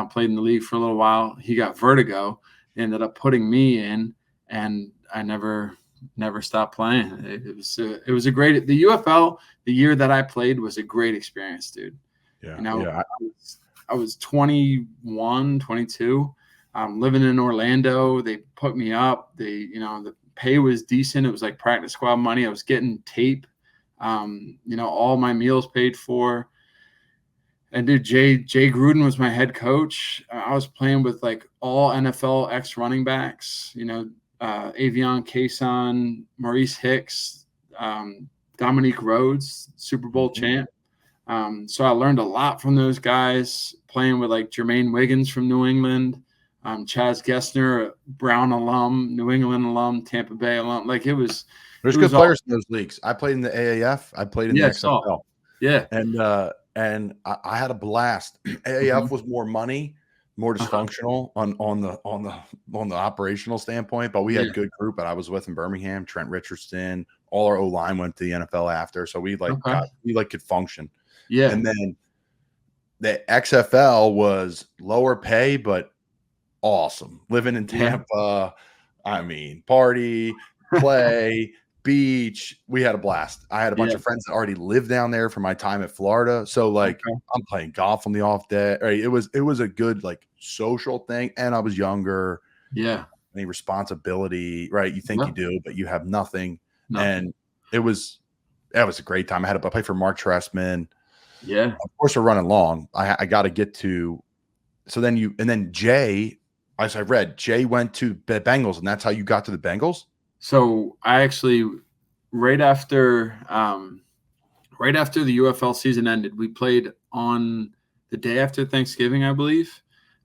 played in the league for a little while. He got vertigo, ended up putting me in, and I never stopped playing. It was a great – the UFL, the year that I played, was a great experience, dude. Yeah. You know, I was 21, 22, living in Orlando. They put me up. The pay was decent. It was like practice squad money. I was getting tape. All my meals paid for. And dude, Jay Gruden was my head coach. I was playing with like all NFL ex running backs, Avion Kason, Maurice Hicks, Dominique Rhodes, Super Bowl champ. So I learned a lot from those guys, playing with like Jermaine Wiggins from New England, Chaz Gessner, Brown alum, New England alum, Tampa Bay alum. Like there's good players in those leagues. I played in the AAF. I played in the XFL. Yeah. And I had a blast. AAF was more money, more dysfunctional on the operational standpoint, but we had a good group that I was with in Birmingham. Trent Richardson, all our O-line went to the NFL after, so we could function. Yeah. And then the XFL was lower pay but awesome. Living in Tampa, party, play, beach. We had a blast. I had a bunch of friends that already lived down there from my time at Florida. So I'm playing golf on the off day. Right? It was a good social thing. And I was younger. Yeah. Any responsibility, right? You think you do, but you have nothing. And that was a great time. I play for Mark Trestman. Yeah. Of course we're running long. I got to get to, then Jay, as I read, Jay went to the Bengals, and that's how you got to the Bengals? So I actually, right after the UFL season ended, we played on the day after Thanksgiving, I believe,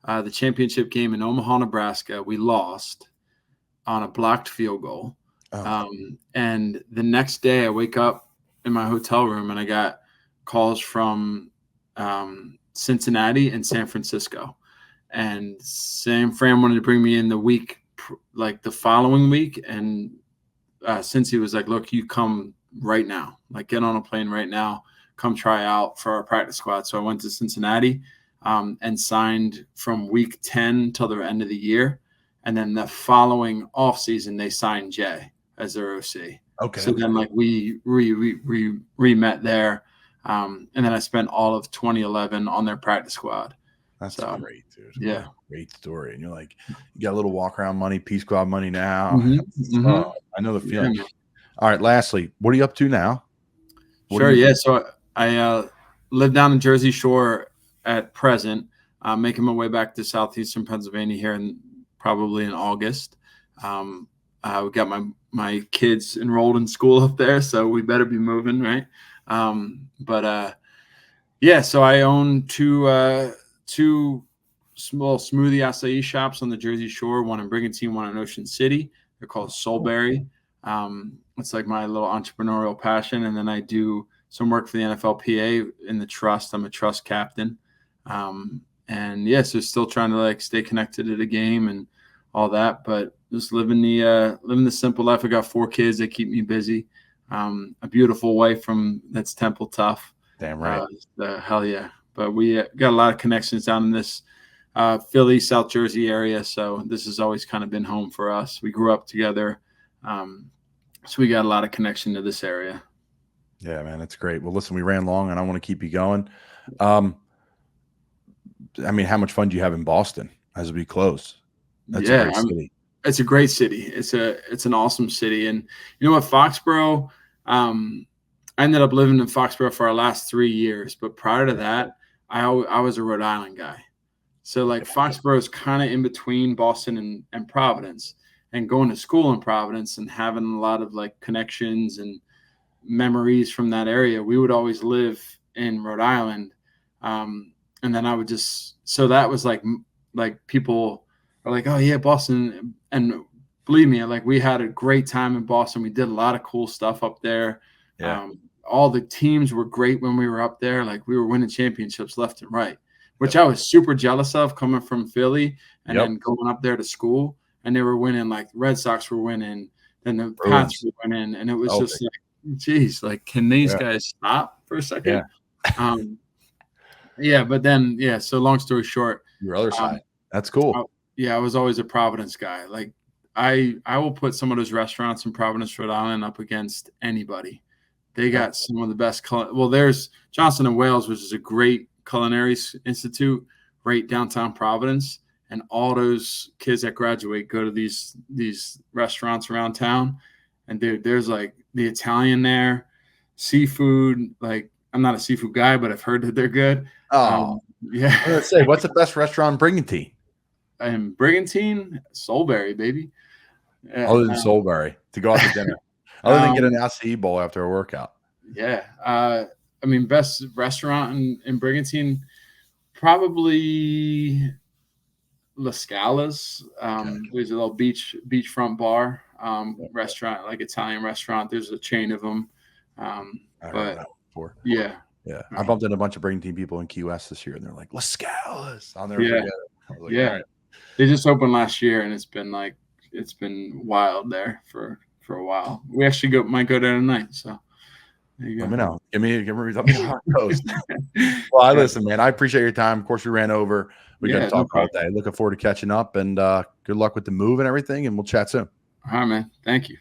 the championship game in Omaha, Nebraska. We lost on a blocked field goal. And the next day I wake up in my hotel room and I got calls from Cincinnati and San Francisco. And San Fran wanted to bring me in the week the following week, and since he was like, look, you come right now, get on a plane right now, come try out for our practice squad. So I went to Cincinnati and signed from week 10 till the end of the year, and then the following off season they signed Jay as their OC. Okay. So then we met there, and then I spent all of 2011 on their practice squad. That's great, dude. Yeah. Great story. And you're like, you got a little walk around money, Peace Squad money now. I know the feeling. All right. Lastly, what are you up to now? So I live down in Jersey Shore at present. I'm making my way back to southeastern Pennsylvania here probably in August. We got my kids enrolled in school up there, so we better be moving, right? So I own two small smoothie acai shops on the Jersey Shore, one in Brigantine, one in Ocean City. They're called Soulberry. It's like my little entrepreneurial passion. And then I do some work for the NFLPA in the trust. I'm a trust captain. So still trying to stay connected to the game and all that, but just living the simple life. I got 4 kids that keep me busy. A beautiful wife that's Temple Tough. Damn right. Hell yeah. But we got a lot of connections down in this Philly, South Jersey area. So this has always kind of been home for us. We grew up together. So we got a lot of connection to this area. Yeah, man, that's great. Well, listen, we ran long and I want to keep you going. How much fun do you have in Boston as we close? That's a great city. It's a great city. It's an awesome city. And you know what, Foxborough, I ended up living in Foxborough for our last 3 years. But prior to that, I was a Rhode Island guy. So like Foxborough is kind of in between Boston and Providence, and going to school in Providence and having a lot of like connections and memories from that area. We would always live in Rhode Island. And then I would so that was like people are like, oh yeah, Boston. And believe me, like we had a great time in Boston. We did a lot of cool stuff up there. Yeah. All the teams were great when we were up there. Like we were winning championships left and right, which I was super jealous of coming from Philly and then going up there to school. And they were winning, like the Red Sox were winning, then the Pats were winning. And it was just like, geez, like, can these guys stop for a second? Yeah. But then, so long story short. Your other side. That's cool. I was always a Providence guy. Like I will put some of those restaurants in Providence, Rhode Island up against anybody. They got some of the best. There's Johnson and Wales, which is a great culinary institute right downtown Providence. And all those kids that graduate go to these restaurants around town. And there's like the Italian there, seafood. Like I'm not a seafood guy, but I've heard that they're good. I'm gonna say, what's the best restaurant in Brigantine? In Brigantine, Soulberry, baby. Other than Soulberry, to go out to dinner. Other than get an acai bowl after a workout. Yeah. I mean, best restaurant in Brigantine, probably La Scala's. There's a little beachfront bar restaurant, like Italian restaurant. There's a chain of them. Yeah. I bumped into a bunch of Brigantine people in Key West this year, and they're like, La Scala's. I'll never forget it. I was like, all right. They just opened last year, and it's been wild there for a while. We actually might go there tonight. So there you go. Let me know. Let me know how it goes. Well, listen, man. I appreciate your time. Of course, we ran over. We got to talk all day. Looking forward to catching up, and good luck with the move and everything. And we'll chat soon. All right, man. Thank you.